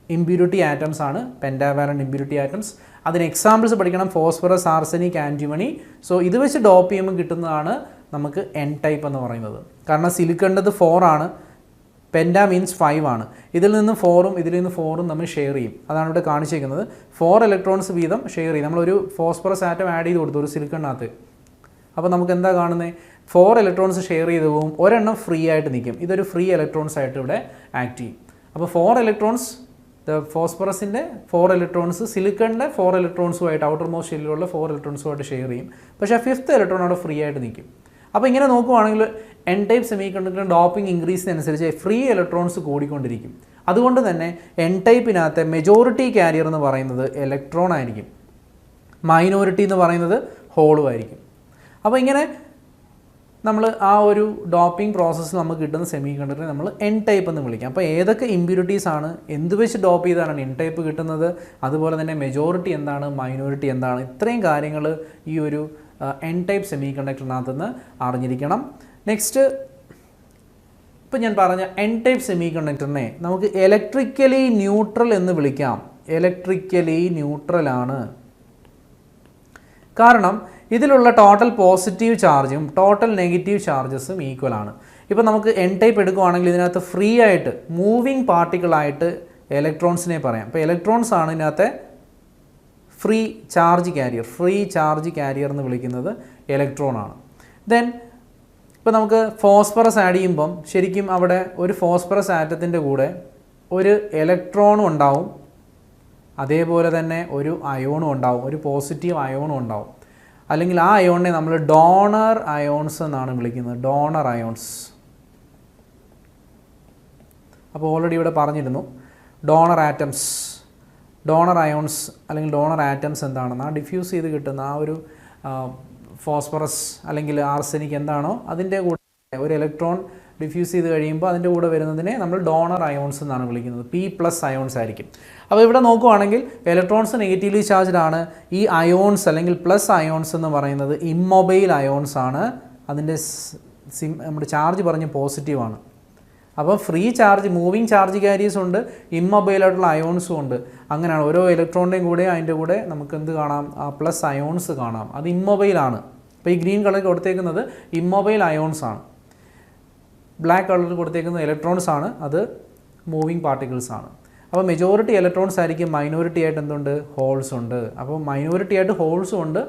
Speaker 1: ഇമ്പ്യൂരിറ്റി ആറ്റംസ് ആണ് പെൻറ്റാവാലൻ്റ് ഇമ്പ്യൂരിറ്റി ആറ്റംസ്. അതിന് എക്സാമ്പിൾസ് പഠിക്കണം, ഫോസ്ഫറസ്, ആർസനിക്, ആൻറ്റിമണി. സോ ഇത് വെച്ച് ഡോപ്പ് ചെയ്യുമ്പോൾ കിട്ടുന്നതാണ് നമുക്ക് എൻ ടൈപ്പ് എന്ന് പറയുന്നത്. കാരണം സിലിക്കണ്ടത് 4 ആണ്, പെൻറ്റാ മീൻസ് 5 ആണ്. ഇതിൽ നിന്ന് 4ഉം ഇതിൽ നിന്ന് 4ഉം നമ്മൾ ഷെയർ ചെയ്യും. അതാണ് ഇവിടെ കാണിച്ചിരിക്കുന്നത്. 4 ഇലക്ട്രോൺസ് വീതം ഷെയർ ചെയ്യും. നമ്മളൊരു ഫോസ്ഫറസ് ആറ്റം ആഡ് ചെയ്ത് കൊടുത്തു ഒരു സിലിക്കണിനകത്ത്. അപ്പോൾ നമുക്ക് എന്താ കാണുന്നത്, 4 ഇലക്ട്രോൺസ് ഷെയർ ചെയ്ത് പോകും, ഒരെണ്ണം ഫ്രീ ആയിട്ട് നിൽക്കും. ഇതൊരു ഫ്രീ ഇലക്ട്രോൺസ് ആയിട്ട് ഇവിടെ ആക്ട് ചെയ്യും. അപ്പോൾ 4 ഇലക്ട്രോൺസ്, ഫോസ്ഫറസിൻ്റെ 4 ഇലക്ട്രോൺസ് സിലിക്കണിൻ്റെ 4 ഇലക്ട്രോൺസുമായിട്ട്, ഔട്ടർ മോസ്റ്റ് ഷെല്ലിലുള്ള 4 ഇലക്ട്രോൺസുമായിട്ട് ഷെയർ ചെയ്യും. പക്ഷേ 5th ഇലക്ട്രോൺ അവിടെ ഫ്രീ ആയിട്ട് നിൽക്കും. അപ്പോൾ ഇങ്ങനെ നോക്കുവാണെങ്കിൽ N type semiconductor doping ഇൻക്രീസിനനുസരിച്ച് ഫ്രീ ഇലക്ട്രോൺസ് കൂടിക്കൊണ്ടിരിക്കും. അതുകൊണ്ട് തന്നെ എൻ ടൈപ്പിനകത്തെ മെജോറിറ്റി കാരിയർ എന്ന് പറയുന്നത് ഇലക്ട്രോൺ ആയിരിക്കും, മൈനോറിറ്റി എന്ന് പറയുന്നത് ഹോളും ആയിരിക്കും. അപ്പോൾ ഇങ്ങനെ നമ്മൾ ആ ഒരു ഡോപ്പിംഗ് പ്രോസസ്സിൽ നമുക്ക് കിട്ടുന്ന സെമി കണ്ടക്ടറെ നമ്മൾ എൻ ടൈപ്പ് എന്ന് വിളിക്കാം. അപ്പോൾ ഏതൊക്കെ ഇമ്പ്യൂരിറ്റീസ് ആണ്, എന്ത് വെച്ച് ഡോപ്പ് ചെയ്താണ് എൻ ടൈപ്പ് കിട്ടുന്നത്, അതുപോലെ തന്നെ മെജോറിറ്റി എന്താണ്, മൈനോറിറ്റി എന്താണ്, ഇത്രയും കാര്യങ്ങൾ ഈ ഒരു എൻ ടൈപ്പ് സെമി കണ്ടക്ടറിനകത്ത് നിന്ന് അറിഞ്ഞിരിക്കണം. നെക്സ്റ്റ്, ഇപ്പം ഞാൻ പറഞ്ഞ എൻ ടൈപ്പ് സെമി കണ്ടക്ടറിനെ നമുക്ക് ഇലക്ട്രിക്കലി ന്യൂട്രൽ എന്ന് വിളിക്കാം. ഇലക്ട്രിക്കലി ന്യൂട്രലാണ്. കാരണം ഇതിലുള്ള ടോട്ടൽ പോസിറ്റീവ് ചാർജും ടോട്ടൽ നെഗറ്റീവ് ചാർജസും ഈക്വൽ ആണ്. ഇപ്പോൾ നമുക്ക് എൻ ടൈപ്പ് എടുക്കുകയാണെങ്കിൽ ഇതിനകത്ത് ഫ്രീ ആയിട്ട് മൂവിങ് പാർട്ടിക്കിളായിട്ട് ഇലക്ട്രോൺസിനെ പറയാം. അപ്പോൾ ഇലക്ട്രോൺസ് ആണ് ഇതിനകത്തെ ഫ്രീ ചാർജ് കാരിയർ എന്ന് വിളിക്കുന്നത് ഇലക്ട്രോൺ ആണ്. ദെൻ ഇപ്പോൾ നമുക്ക് ഫോസ്ഫറസ് ആഡ് ചെയ്യുമ്പം ശരിക്കും അവിടെ ഒരു ഫോസ്ഫറസ് ആറ്റത്തിൻ്റെ കൂടെ ഒരു ഇലക്ട്രോണും ഉണ്ടാവും, അതേപോലെ തന്നെ ഒരു അയോണും ഉണ്ടാവും, ഒരു പോസിറ്റീവ് അയോണും ഉണ്ടാവും. അല്ലെങ്കിൽ ആ അയോണിനെ നമ്മൾ ഡോണർ അയോൺസ് എന്നാണ് വിളിക്കുന്നത്, ഡോണർ അയോൺസ്. അപ്പോൾ ഓൾറെഡി ഇവിടെ പറഞ്ഞിരുന്നു ഡോണർ ആറ്റംസ്, ഡോണർ അയോൺസ് അല്ലെങ്കിൽ ഡോണർ ആറ്റംസ് എന്താണെന്ന്, ആ ഡിഫ്യൂസ് ചെയ്ത് കിട്ടുന്ന ആ ഒരു ഫോസ്ഫറസ് അല്ലെങ്കിൽ ആർസനിക് എന്താണോ അതിൻ്റെ കൂടെ ഒരു ഇലക്ട്രോൺ ഡിഫ്യൂസ് ചെയ്ത് കഴിയുമ്പോൾ അതിൻ്റെ കൂടെ വരുന്നതിനെ നമ്മൾ ഡോണർ അയോൺസ് എന്നാണ് വിളിക്കുന്നത്. P+ അയോൺസ് ആയിരിക്കും. അപ്പോൾ ഇവിടെ നോക്കുവാണെങ്കിൽ ഇലക്ട്രോൺസ് നെഗറ്റീവ്ലി ചാർജ്ഡ് ആണ്. ഈ അയോൺസ് അല്ലെങ്കിൽ പ്ലസ് അയോൺസ് എന്ന് പറയുന്നത് ഇമ്മൊബൈൽ അയോൺസ് ആണ്. അതിൻ്റെ നമ്മുടെ ചാർജ് പറഞ്ഞ് പോസിറ്റീവാണ്. അപ്പോൾ free charge, moving charge careers ഉണ്ട്, ഇമ്മൊബൈലായിട്ടുള്ള അയോൺസും ഉണ്ട്. അങ്ങനെയാണ് ഓരോ ഇലക്ട്രോണിൻ്റെയും കൂടെ അതിൻ്റെ കൂടെ നമുക്ക് എന്ത് കാണാം, ആ പ്ലസ് അയോൺസ് കാണാം. അത് ഇമ്മൊബൈലാണ്. അപ്പോൾ ഈ ഗ്രീൻ കളർ കൊടുത്തേക്കുന്നത് ഇമ്മൊബൈൽ അയോൺസ് ആണ്. ബ്ലാക്ക് കളറിൽ കൊടുത്തേക്കുന്നത് ഇലക്ട്രോൺസ് ആണ്, അത് മൂവിങ് പാർട്ടിക്കിൾസ് ആണ്. അപ്പോൾ മെജോറിറ്റി ഇലക്ട്രോൺസ് ആയിരിക്കും, മൈനോറിറ്റി ആയിട്ട് എന്തുണ്ട്, ഹോൾസ് ഉണ്ട്. അപ്പോൾ മൈനോറിറ്റി ആയിട്ട് ഹോൾസും ഉണ്ട്.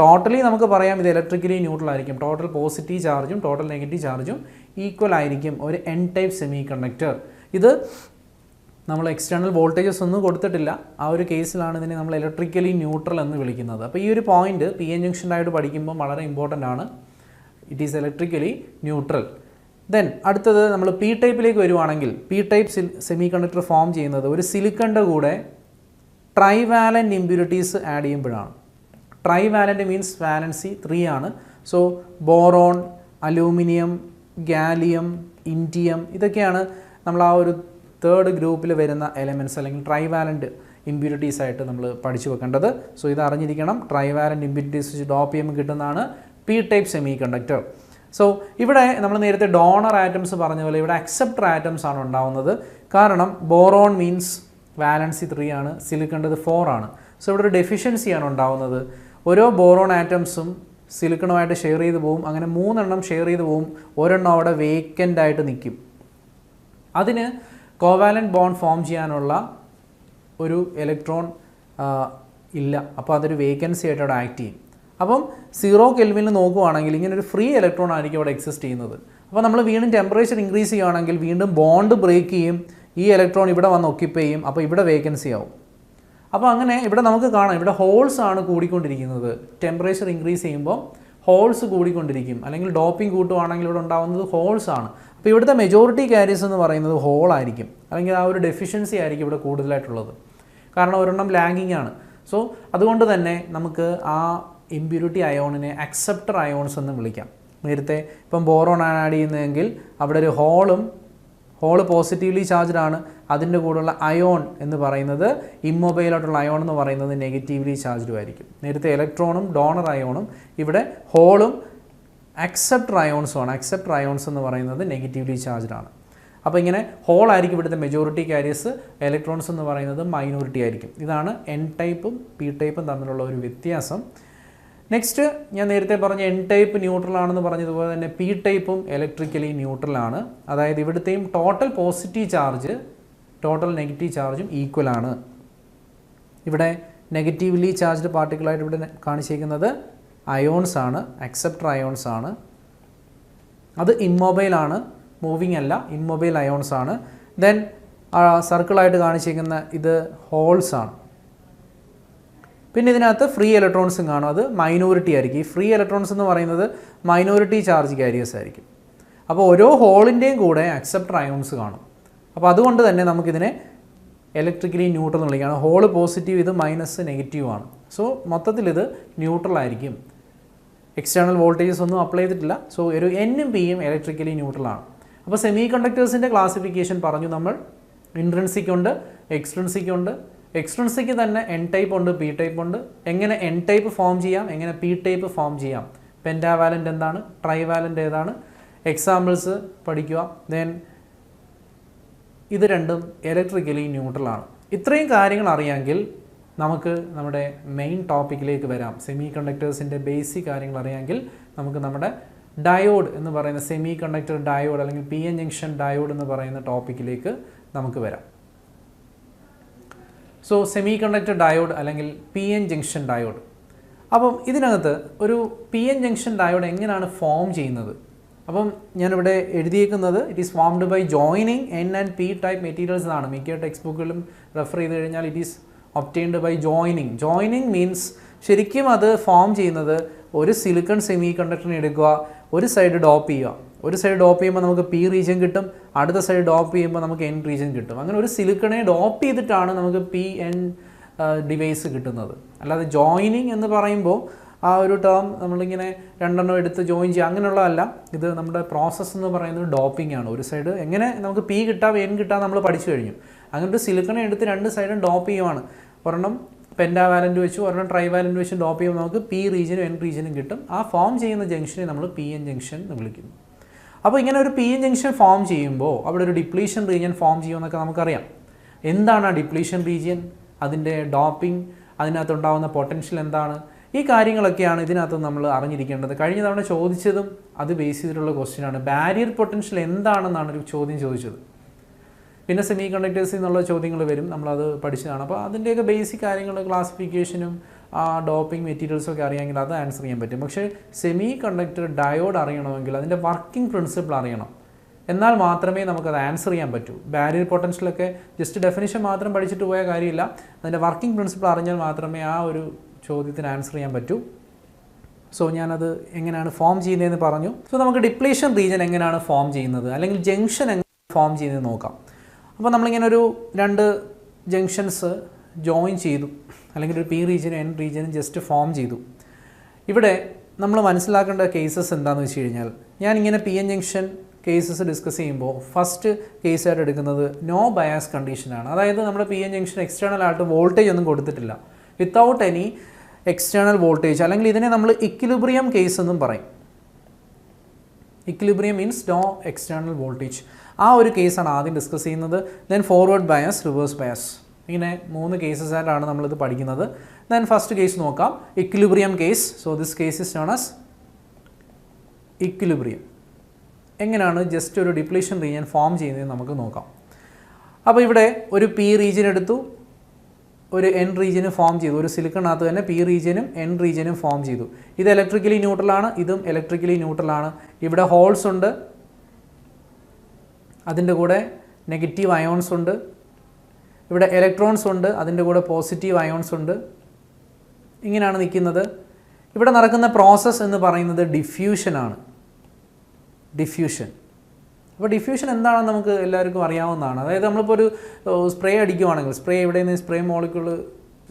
Speaker 1: ടോട്ടലി നമുക്ക് പറയാം ഇത് ഇലക്ട്രിക്കലി ന്യൂട്രൽ ആയിരിക്കും. ടോട്ടൽ പോസിറ്റീവ് ചാർജും ടോട്ടൽ നെഗറ്റീവ് ചാർജും ഈക്വൽ ആയിരിക്കും ഒരു എൻ ടൈപ്പ് സെമി കണ്ടക്ടർ. ഇത് നമ്മൾ എക്സ്റ്റേണൽ വോൾട്ടേജസ് ഒന്നും കൊടുത്തിട്ടില്ല. ആ ഒരു കേസിലാണ് ഇതിനെ നമ്മൾ ഇലക്ട്രിക്കലി ന്യൂട്രൽ എന്ന് വിളിക്കുന്നത്. അപ്പോൾ ഈ ഒരു പോയിന്റ് PN ജംഗ്ഷനായിട്ട് പഠിക്കുമ്പോൾ വളരെ ഇമ്പോർട്ടൻ്റ് ആണ്. It is electrically neutral. Then അടുത്തത് നമ്മൾ പി ടൈപ്പിലേക്ക് വരുവാണെങ്കിൽ, P type semi conductor form ചെയ്യുന്നത് ഒരു സിലിക്കണിൻ്റെ കൂടെ ട്രൈവാലൻ്റ് ഇമ്പ്യൂരിറ്റീസ് ആഡ് ചെയ്യുമ്പോഴാണ്. ട്രൈവാലൻ്റ് മീൻസ് വാലൻസി 3 ആണ്. So boron, aluminium, gallium, indium, ഇതൊക്കെയാണ് നമ്മൾ ആ ഒരു 3rd ഗ്രൂപ്പിൽ വരുന്ന എലമെൻറ്റ്സ് അല്ലെങ്കിൽ ട്രൈവാലൻ്റ് ഇമ്പ്യൂരിറ്റീസ് ആയിട്ട് നമ്മൾ പഠിച്ചു വെക്കേണ്ടത്. സോ ഇത് അറിഞ്ഞിരിക്കണം. ട്രൈവാലൻ്റ് ഇമ്പ്യൂരിറ്റീസ് വെച്ച് ഡോപ്പ് ചെയ്യുമ്പോൾ കിട്ടുന്നതാണ് P type semi conductor. So ഇവിടെ നമ്മൾ നേരത്തെ ഡോണർ ആറ്റംസ് പറഞ്ഞ പോലെ ഇവിടെ അക്സെപ്റ്റർ ആറ്റംസ് ആണ് ഉണ്ടാവുന്നത്. കാരണം ബോറോൺ മീൻസ് വാലൻസി 3 ആണ്, സിലിക്കണ്ടത് 4 ആണ്. സോ ഇവിടെ ഒരു ഡെഫിഷ്യൻസിയാണ് ഉണ്ടാവുന്നത്. ഓരോ ബോറോൺ ആറ്റംസും സിലിക്കണുമായിട്ട് ഷെയർ ചെയ്ത് പോകും. അങ്ങനെ 3 എണ്ണം ഷെയർ ചെയ്ത് പോകും. ഒരെണ്ണം അവിടെ വേക്കൻ്റ് ആയിട്ട് നിൽക്കും. അതിന് കോവാലൻ്റ് ബോണ്ട് ഫോം ചെയ്യാനുള്ള ഒരു ഇലക്ട്രോൺ ഇല്ല. അപ്പോൾ അതൊരു വേക്കൻസി ആയിട്ട് അവിടെ ആക്ട് ചെയ്യും. അപ്പം 0 കെൽവിനിൽ നോക്കുവാണെങ്കിൽ ഇങ്ങനെ ഒരു ഫ്രീ ഇലക്ട്രോൺ ആയിരിക്കും അവിടെ എക്സിസ്റ്റ് ചെയ്യുന്നത്. അപ്പോൾ നമ്മൾ വീണ്ടും ടെമ്പറേച്ചർ ഇൻക്രീസ് ചെയ്യുകയാണെങ്കിൽ വീണ്ടും ബോണ്ട് ബ്രേക്ക് ചെയ്യും, ഈ ഇലക്ട്രോൺ ഇവിടെ വന്ന് ഒക്യുപ്പൈ ചെയ്യും. അപ്പോൾ ഇവിടെ വേക്കൻസി ആവും. അപ്പോൾ അങ്ങനെ ഇവിടെ നമുക്ക് കാണാം, ഇവിടെ ഹോൾസ് ആണ് കൂടിക്കൊണ്ടിരിക്കുന്നത്. ടെമ്പറേച്ചർ ഇൻക്രീസ് ചെയ്യുമ്പോൾ ഹോൾസ് കൂടിക്കൊണ്ടിരിക്കും, അല്ലെങ്കിൽ ഡോപ്പിംഗ് കൂട്ടുവാണെങ്കിൽ ഇവിടെ ഉണ്ടാകുന്നത് ഹോൾസ് ആണ്. അപ്പോൾ ഇവിടുത്തെ മെജോറിറ്റി കാരിയസ് എന്ന് പറയുന്നത് ഹോളായിരിക്കും, അല്ലെങ്കിൽ ആ ഒരു ഡെഫിഷ്യൻസി ആയിരിക്കും ഇവിടെ കൂടുതലായിട്ടുള്ളത്. കാരണം ഒരെണ്ണം ലാഗിങ് ആണ്. സോ അതുകൊണ്ട് തന്നെ നമുക്ക് ആ ഇമ്പ്യൂരിറ്റി അയോണിനെ അക്സെപ്റ്റർ അയോൺസ് എന്ന് വിളിക്കാം. നേരത്തെ ഇപ്പം ബോറോൺ ആണ് ആഡ് ചെയ്യുന്നതെങ്കിൽ അവിടെ ഒരു ഹോള് പോസിറ്റീവ്ലി ചാർജ്ഡ് ആണ്, അതിൻ്റെ കൂടെയുള്ള അയോൺ എന്ന് പറയുന്നത് ഇമ്മൊബൈലായിട്ടുള്ള അയോൺ എന്ന് പറയുന്നത് നെഗറ്റീവ്ലി ചാർജ്ഡ് ആയിരിക്കും. നേരത്തെ ഇലക്ട്രോണും ഡോണർ അയോണും, ഇവിടെ ഹോളും അക്സെപ്റ്റർ അയോൺസുമാണ്. അക്സെപ്റ്റർ അയോൺസ് എന്ന് പറയുന്നത് നെഗറ്റീവ്ലി ചാർജ്ഡ് ആണ്. അപ്പോൾ ഇങ്ങനെ ഹോൾ ആയിരിക്കും ഇവിടുത്തെ മെജോറിറ്റി കാരിയസ്, ഇലക്ട്രോൺസ് എന്ന് പറയുന്നത് മൈനോറിറ്റി ആയിരിക്കും. ഇതാണ് എൻ ടൈപ്പും പി ടൈപ്പും തമ്മിലുള്ള ഒരു വ്യത്യാസം. നെക്സ്റ്റ് ഞാൻ നേരത്തെ പറഞ്ഞ എൻ ടൈപ്പ് ന്യൂട്രൽ ആണെന്ന് പറഞ്ഞതുപോലെ തന്നെ പി ടൈപ്പും ഇലക്ട്രിക്കലി ന്യൂട്രൽ ആണ്. അതായത് ഇവിടുത്തെയും total positive charge total negative ചാർജും ഈക്വൽ ആണ്. ഇവിടെ നെഗറ്റീവ്ലി ചാർജ്ഡ് പാർട്ടിക്കിളായിട്ട് ഇവിടെ കാണിച്ചിരിക്കുന്നത് അയോൺസ് ആണ്, അക്സെപ്റ്റർ അയോൺസ് ആണ്. അത് ഇമ്മൊബൈലാണ്, മൂവിങ് അല്ല, ഇമ്മൊബൈൽ അയോൺസ് ആണ്. ദെൻ സർക്കിളായിട്ട് കാണിച്ചിരിക്കുന്ന ഇത് ഹോൾസ് ആണ്. പിന്നെ ഇതിനകത്ത് ഫ്രീ ഇലക്ട്രോൺസും കാണും, അത് മൈനോറിറ്റി ആയിരിക്കും. ഈ ഫ്രീ ഇലക്ട്രോൺസ് എന്ന് പറയുന്നത് മൈനോറിറ്റി ചാർജ് കാരിയേഴ്സ് ആയിരിക്കും. അപ്പോൾ ഓരോ ഹോളിൻ്റെയും കൂടെ അക്സെപ്റ്റർ അയോൺസ് കാണും. അപ്പോൾ അതുകൊണ്ട് തന്നെ നമുക്കിതിനെ ഇലക്ട്രിക്കലി ന്യൂട്രൽ എന്ന് വിളിക്കുകയാണ്. ഹോള് പോസിറ്റീവ്, ഇത് മൈനസ് നെഗറ്റീവ് ആണ്. സോ മൊത്തത്തിൽ ഇത് ന്യൂട്രൽ ആയിരിക്കും. എക്സ്റ്റേണൽ വോൾട്ടേജസ് ഒന്നും അപ്ലൈ ചെയ്തിട്ടില്ല. സോ ഒരു എന്നും പിയും ഇലക്ട്രിക്കലി ന്യൂട്രൽ ആണ്. അപ്പോൾ സെമി കണ്ടക്ടേഴ്സിൻ്റെ ക്ലാസിഫിക്കേഷൻ പറഞ്ഞു നമ്മൾ. ഇൻട്രിൻസിക് ഉണ്ട്, എക്സ്ട്രിൻസിക് ഉണ്ട്. എക്സ്ട്രിൻസിക് തന്നെ എൻ ടൈപ്പ് ഉണ്ട്, പി ടൈപ്പ് ഉണ്ട്. എങ്ങനെ എൻ ടൈപ്പ് ഫോം ചെയ്യാം, എങ്ങനെ പി ടൈപ്പ് ഫോം ചെയ്യാം, പെൻറ്റാവാലൻ്റ് എന്താണ്, ട്രൈവാലൻ്റ് ഏതാണ്, എക്സാമ്പിൾസ് പഠിക്കുക. ദെൻ ഇത് രണ്ടും ഇലക്ട്രിക്കലി ന്യൂട്രലാണ്. ഇത്രയും കാര്യങ്ങൾ അറിയാമെങ്കിൽ നമുക്ക് നമ്മുടെ മെയിൻ ടോപ്പിക്കിലേക്ക് വരാം. സെമി കണ്ടക്ടേഴ്സിൻ്റെ ബേസിക് കാര്യങ്ങൾ അറിയാമെങ്കിൽ നമുക്ക് നമ്മുടെ ഡയോഡ് എന്ന് പറയുന്ന സെമി കണ്ടക്ടർ ഡയോഡ് അല്ലെങ്കിൽ പി എൻ ജംഗ്ഷൻ ഡയോഡ് എന്ന് പറയുന്ന ടോപ്പിക്കിലേക്ക് നമുക്ക് വരാം. സോ സെമി കണ്ടക്ടർ ഡയോഡ് അല്ലെങ്കിൽ പി എൻ ജംഗ്ഷൻ ഡയോഡ്. അപ്പം ഇതിനകത്ത് ഒരു പി എൻ ജംഗ്ഷൻ ഡയോഡ് എങ്ങനെയാണ് ഫോം ചെയ്യുന്നത്? അപ്പം ഞാനിവിടെ എഴുതിയേക്കുന്നത് it is formed by joining N and P type materials എന്നാണ്. മിക്ക ടെക്സ്റ്റ് ബുക്കുകളിലും റെഫർ ചെയ്ത് കഴിഞ്ഞാൽ it is obtained by joining. Joining means ശരിക്കും അത് ഫോം ചെയ്യുന്നത് ഒരു സിലിക്കൺ സെമി കണ്ടക്ടറിനെ എടുക്കുക, ഒരു സൈഡ് ഡോപ്പ് ചെയ്യുക. ഒരു സൈഡ് ഡോപ്പ് ചെയ്യുമ്പോൾ നമുക്ക് പി റീജിയൻ കിട്ടും, അടുത്ത സൈഡ് ഡോപ്പ് ചെയ്യുമ്പോൾ നമുക്ക് എൻ റീജിയൻ കിട്ടും. അങ്ങനെ ഒരു സിലിക്കണെ ഡോപ്പ് ചെയ്തിട്ടാണ് നമുക്ക് പി എൻ ഡിവൈസ് കിട്ടുന്നത്. അല്ലാതെ ജോയിനിങ് എന്ന് പറയുമ്പോൾ ആ ഒരു ടേം നമ്മളിങ്ങനെ രണ്ടെണ്ണം എടുത്ത് ജോയിൻ ചെയ്യുക അങ്ങനെയുള്ളതല്ല. ഇത് നമ്മുടെ പ്രോസസ്സ് എന്ന് പറയുന്നത് ഡോപ്പിംഗ് ആണ്. ഒരു സൈഡ് എങ്ങനെ നമുക്ക് പി കിട്ടാം എൻ കിട്ടാം നമ്മൾ പഠിച്ചു കഴിഞ്ഞു. അങ്ങനെ ഒരു സിലിക്കണെ എടുത്ത് രണ്ട് സൈഡും ഡോപ്പ് ചെയ്യുവാണ്. ഒരെണ്ണം പെൻറ്റാവാലൻ്റ് വെച്ച് ഒരെണ്ണം ട്രൈവാലൻ്റ് വെച്ച് ഡോപ്പ് ചെയ്യുമ്പോൾ നമുക്ക് പി റീജിയനും എൻ റീജിയനും കിട്ടും. ആ ഫോം ചെയ്യുന്ന ജംഗ്ഷനെ നമ്മൾ പി എൻ ജംഗ്ഷൻ എന്ന് വിളിക്കുന്നു. അപ്പോൾ ഇങ്ങനെ ഒരു പി എൻ ജംഗ്ഷൻ ഫോം ചെയ്യുമ്പോൾ അവിടെ ഒരു ഡിപ്ലീഷൻ റീജിയൻ ഫോം ചെയ്യുമെന്നൊക്കെ നമുക്കറിയാം. എന്താണ് ആ ഡിപ്ലീഷൻ റീജിയൻ, അതിൻ്റെ ഡോപ്പിംഗ്, അതിനകത്തുണ്ടാകുന്ന പൊട്ടൻഷ്യൽ എന്താണ്, ഈ കാര്യങ്ങളൊക്കെയാണ് ഇതിനകത്ത് നമ്മൾ അറിഞ്ഞിരിക്കേണ്ടത്. കഴിഞ്ഞ തവണ ചോദിച്ചതും അത് ബേസ് ചെയ്തിട്ടുള്ള ക്വസ്റ്റ്യനാണ്. ബാരിയർ പൊട്ടൻഷ്യൽ എന്താണെന്നാണ് ഒരു ചോദ്യം ചോദിച്ചത്. പിന്നെ സെമി കണ്ടക്ടേഴ്സിൽ നിന്നുള്ള ചോദ്യങ്ങൾ വരും, നമ്മളത് പഠിച്ചതാണ്. അപ്പോൾ അതിൻ്റെയൊക്കെ ബേസിക് കാര്യങ്ങൾ ക്ലാസിഫിക്കേഷനും ആ ഡോപ്പിംഗ് മെറ്റീരിയൽസൊക്കെ അറിയാമെങ്കിൽ അത് ആൻസർ ചെയ്യാൻ പറ്റും. പക്ഷേ സെമി കണ്ടക്ടർ ഡയോഡ് അറിയണമെങ്കിൽ അതിൻ്റെ വർക്കിംഗ് പ്രിൻസിപ്പിൾ അറിയണം. എന്നാൽ മാത്രമേ നമുക്കത് ആൻസർ ചെയ്യാൻ പറ്റൂ. ബാരിയർ പൊട്ടൻഷ്യലൊക്കെ ജസ്റ്റ് ഡെഫിനിഷൻ മാത്രം പഠിച്ചിട്ട് പോയ കാര്യമില്ല. അതിൻ്റെ വർക്കിംഗ് പ്രിൻസിപ്പിൾ അറിഞ്ഞാൽ മാത്രമേ ആ ഒരു ചോദ്യത്തിന് ആൻസർ ചെയ്യാൻ പറ്റൂ. സോ ഞാനത് എങ്ങനെയാണ് ഫോം ചെയ്യുന്നതെന്ന് പറഞ്ഞു. സോ നമുക്ക് ഡിപ്ലീഷൻ റീജിയൻ എങ്ങനെയാണ് ഫോം ചെയ്യുന്നത്, അല്ലെങ്കിൽ ജംഗ്ഷൻ എങ്ങനെ ഫോം ചെയ്യുന്നത് നോക്കാം. അപ്പോൾ നമ്മളിങ്ങനെ ഒരു രണ്ട് ജംഗ്ഷൻസ് ജോയിൻ ചെയ്തു, അല്ലെങ്കിൽ ഒരു പി റീജിയനും എൻ റീജിയനും ജസ്റ്റ് ഫോം ചെയ്തു. ഇവിടെ നമ്മൾ മനസ്സിലാക്കേണ്ട കേസസ് എന്താണെന്ന് വെച്ച് കഴിഞ്ഞാൽ, ഞാനിങ്ങനെ P N junction cases discuss ചെയ്യുമ്പോൾ ഫസ്റ്റ് കേസായിട്ട് എടുക്കുന്നത് നോ ബയാസ് കണ്ടീഷനാണ്. അതായത് നമ്മുടെ പി എൻ ജംഗ്ഷൻ എക്സ്റ്റേണൽ ആയിട്ട് വോൾട്ടേജ് ഒന്നും കൊടുത്തിട്ടില്ല, വിത്തൗട്ട് എനി എക്സ്റ്റേണൽ വോൾട്ടേജ്, അല്ലെങ്കിൽ ഇതിനെ നമ്മൾ ഇക്വിലിബ്രിയം കേസ് എന്നും പറയും. Equilibrium means no external voltage. ആ ഒരു കേസാണ് ആദ്യം ഡിസ്കസ് ചെയ്യുന്നത്. Then forward bias, reverse bias, ഇങ്ങനെ 3 കേസസ് ആയിട്ടാണ് നമ്മളിത് പഠിക്കുന്നത്. ദെൻ ഫസ്റ്റ് കേസ് നോക്കാം, equilibrium case. So this case is known as equilibrium. എങ്ങനെയാണ് ജസ്റ്റ് ഒരു ഡിപ്ലീഷൻ റീജിയൻ ഫോം ചെയ്യുന്നത് നമുക്ക് നോക്കാം. അപ്പോൾ ഇവിടെ ഒരു പി റീജിയൻ എടുത്തു, ഒരു എൻ റീജിയനും ഫോം ചെയ്തു. ഒരു സിലിക്കണിനകത്ത് തന്നെ പി റീജിയനും എൻ റീജിയനും ഫോം ചെയ്തു. ഇത് ഇലക്ട്രിക്കലി ന്യൂട്രലാണ്, ഇതും ഇലക്ട്രിക്കലി ന്യൂട്രലാണ്. ഇവിടെ ഹോൾസ് ഉണ്ട്, അതിൻ്റെ കൂടെ നെഗറ്റീവ് അയോൺസ് ഉണ്ട്. ഇവിടെ ഇലക്ട്രോൺസ് ഉണ്ട്, അതിൻ്റെ കൂടെ പോസിറ്റീവ് അയോൺസ് ഉണ്ട്, ഇങ്ങനെയാണ് നിൽക്കുന്നത്. ഇവിടെ നടക്കുന്ന പ്രോസസ്സ് എന്ന് പറയുന്നത് ഡിഫ്യൂഷനാണ്. ഡിഫ്യൂഷൻ. അപ്പോൾ ഡിഫ്യൂഷൻ എന്താണെന്ന് നമുക്ക് എല്ലാവർക്കും അറിയാവുന്നതാണ്. അതായത് നമ്മളിപ്പോൾ ഒരു സ്പ്രേ അടിക്കുവാണെങ്കിൽ, സ്പ്രേ ഇവിടെ നിന്ന് സ്പ്രേ മോളിക്യൂൾ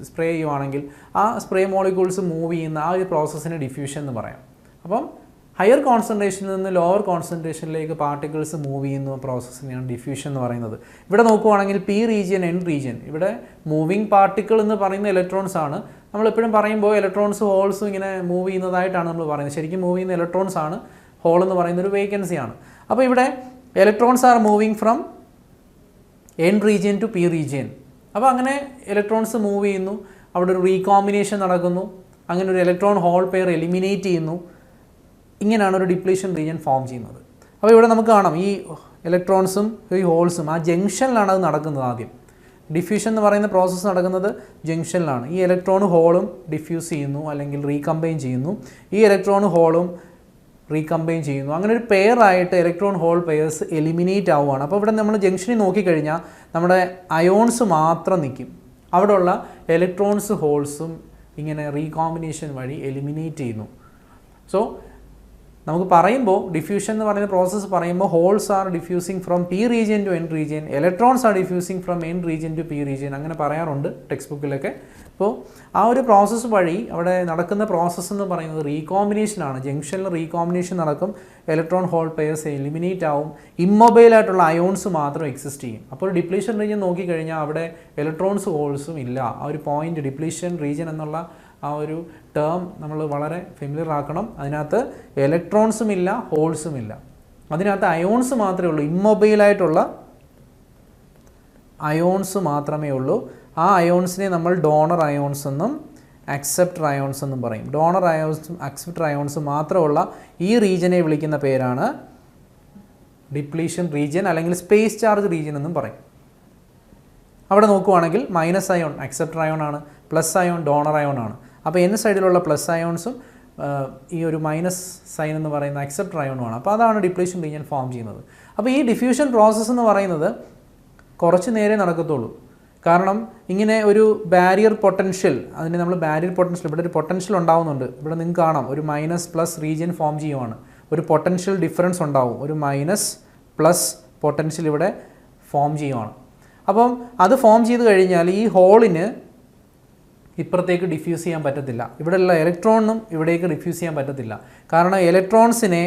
Speaker 1: സ്പ്രേ ചെയ്യുവാണെങ്കിൽ ആ സ്പ്രേ മോളിക്യൂൾസ് മൂവ് ചെയ്യുന്ന ആ ഒരു പ്രോസസ്സിന് ഡിഫ്യൂഷൻ എന്ന് പറയാം. അപ്പം ഹയർ കോൺസെൻട്രേഷനിൽ നിന്ന് ലോവർ കോൺസെൻട്രേഷനിലേക്ക് പാർട്ടിക്കിൾസ് മൂവ് ചെയ്യുന്ന പ്രോസസ്സിനെയാണ് ഡിഫ്യൂഷൻ എന്ന് പറയുന്നത്. ഇവിടെ നോക്കുവാണെങ്കിൽ പി റീജിയൻ, എൻ റീജിയൻ, ഇവിടെ മൂവിങ് പാർട്ടിക്കിൾ എന്ന് പറയുന്ന ഇലക്ട്രോൺസ് ആണ്. നമ്മളെപ്പോഴും പറയുമ്പോൾ ഇലക്ട്രോൺസ് ഹോൾസും ഇങ്ങനെ മൂവ് ചെയ്യുന്നതായിട്ടാണ് നമ്മൾ പറയുന്നത്. ശരിക്കും മൂവ് ചെയ്യുന്ന ഇലക്ട്രോൺസ് ആണ്. ഹോൾ എന്ന് പറയുന്ന ഒരു വേക്കൻസിയാണ്. അപ്പോൾ ഇവിടെ electrons are moving from N region to P region. അപ്പോൾ അങ്ങനെ ഇലക്ട്രോൺസ് മൂവ് ചെയ്യുന്നു, അവിടെ ഒരു റീകോമ്പിനേഷൻ നടക്കുന്നു, അങ്ങനെ ഒരു ഇലക്ട്രോൺ ഹോൾ പെയർ എലിമിനേറ്റ് ചെയ്യുന്നു. ഇങ്ങനെയാണ് ഒരു ഡിപ്ലീഷൻ റീജിയൻ ഫോം ചെയ്യുന്നത്. അപ്പോൾ ഇവിടെ നമുക്ക് കാണാം ഈ ഇലക്ട്രോൺസും ഈ ഹോൾസും ആ ജംഗ്ഷനിലാണ് അത് നടക്കുന്നത്. ആദ്യം ഡിഫ്യൂഷൻ എന്ന് പറയുന്ന പ്രോസസ്സ് നടക്കുന്നത് ജംഗ്ഷനിലാണ്. ഈ ഇലക്ട്രോൺ ഹോളും ഡിഫ്യൂസ് ചെയ്യുന്നു അല്ലെങ്കിൽ റീകമ്പൈൻ ചെയ്യുന്നു, ഈ ഇലക്ട്രോൺ ഹോളും റീകമ്പൈൻ ചെയ്യുന്നു. അങ്ങനെ ഒരു പെയറായിട്ട് ഇലക്ട്രോൺ ഹോൾ പെയർസ് എലിമിനേറ്റ് ആവുകയാണ്. അപ്പോൾ ഇവിടെ നമ്മൾ ജംഗ്ഷനിൽ നോക്കിക്കഴിഞ്ഞാൽ നമ്മുടെ അയോൺസ് മാത്രം നിൽക്കും. അവിടെയുള്ള ഇലക്ട്രോൺസ് ഹോൾസും ഇങ്ങനെ റീകോമ്പിനേഷൻ വഴി എലിമിനേറ്റ് ചെയ്യുന്നു. സോ നമുക്ക് പറയുമ്പോൾ ഡിഫ്യൂഷൻ എന്ന് പറയുന്ന പ്രോസസ്സ് പറയുമ്പോൾ holes are diffusing from P region to N region, electrons are diffusing from N region to P region, അങ്ങനെ പറയാറുണ്ട് ടെക്സ്റ്റ് ബുക്കിലൊക്കെ. അപ്പോൾ ആ ഒരു പ്രോസസ്സ് വഴി അവിടെ നടക്കുന്ന പ്രോസസ്സ് എന്ന് പറയുന്നത് റീകോമ്പിനേഷനാണ്. ജംഗ്ഷനിൽ റീകോമ്പിനേഷൻ നടക്കും, ഇലക്ട്രോൺ ഹോൾ പെയർസ് എലിമിനേറ്റ് ആവും, ഇമ്മൊബൈലായിട്ടുള്ള അയോൺസ് മാത്രം എക്സിസ്റ്റ് ചെയ്യും. അപ്പോൾ ഡിപ്ലീഷൻ റീജിയൻ നോക്കിക്കഴിഞ്ഞാൽ അവിടെ ഇലക്ട്രോൺസ് ഹോൾസും ഇല്ല. ആ ഒരു പോയിന്റ് ഡിപ്ലീഷൻ റീജിയൻ എന്നുള്ള ആ ഒരു ടേം നമ്മൾ വളരെ ഫെമിലിയർ ആക്കണം. അതിനകത്ത് ഇലക്ട്രോൺസും ഇല്ല, ഹോൾസും ഇല്ല, അതിനകത്ത് അയോൺസ് മാത്രമേ ഉള്ളൂ. ഇമ്മൊബൈലായിട്ടുള്ള അയോൺസ് മാത്രമേ ഉള്ളൂ. ആ അയോൺസിനെ നമ്മൾ ഡോണർ അയോൺസ് എന്നും അക്സെപ്റ്റർ അയോൺസ് എന്നും പറയും. ഡോണർ അയോൺസും അക്സെപ്റ്റർ അയോൺസും മാത്രമുള്ള ഈ റീജിയനെ വിളിക്കുന്ന പേരാണ് ഡിപ്ലീഷൻ റീജിയൻ അല്ലെങ്കിൽ സ്പേസ് ചാർജ് റീജിയൻ എന്നും പറയും. അവിടെ നോക്കുവാണെങ്കിൽ മൈനസ് അയോൺ അക്സെപ്റ്റർ അയോൺ ആണ്, പ്ലസ് അയോൺ ഡോണർ അയോൺ ആണ്. അപ്പോൾ എൻ സൈഡിലുള്ള പ്ലസ് അയോൺസും ഈ ഒരു മൈനസ് സൈൻ എന്ന് പറയുന്ന അക്സെപ്റ്റർ അയോണുമാണ്. അപ്പോൾ അതാണ് ഡിപ്ലീഷൻ റീജിയൻ ഫോം ചെയ്യുന്നത്. അപ്പോൾ ഈ ഡിഫ്യൂഷൻ പ്രോസസ്സ് എന്ന് പറയുന്നത് കുറച്ച് നേരെ നടക്കത്തുള്ളൂ. കാരണം ഇങ്ങനെ ഒരു ബാരിയർ പൊട്ടൻഷ്യൽ, അതിന് നമ്മൾ ബാരിയർ പൊട്ടൻഷ്യൽ, ഇവിടെ ഒരു പൊട്ടൻഷ്യൽ ഉണ്ടാവുന്നുണ്ട്. ഇവിടെ നിങ്ങൾക്ക് കാണാം ഒരു മൈനസ് പ്ലസ് റീജിയൻ ഫോം ചെയ്യുവാണ്. ഒരു പൊട്ടൻഷ്യൽ ഡിഫറൻസ് ഉണ്ടാവും, ഒരു മൈനസ് പ്ലസ് പൊട്ടൻഷ്യൽ ഇവിടെ ഫോം ചെയ്യുവാണ്. അപ്പം അത് ഫോം ചെയ്ത് കഴിഞ്ഞാൽ ഈ ഹോളിന് ഇപ്പുറത്തേക്ക് ഡിഫ്യൂസ് ചെയ്യാൻ പറ്റത്തില്ല. ഇവിടെയുള്ള ഇലക്ട്രോണിനും ഇവിടേക്ക് ഡിഫ്യൂസ് ചെയ്യാൻ പറ്റത്തില്ല. കാരണം ഇലക്ട്രോൺസിനെ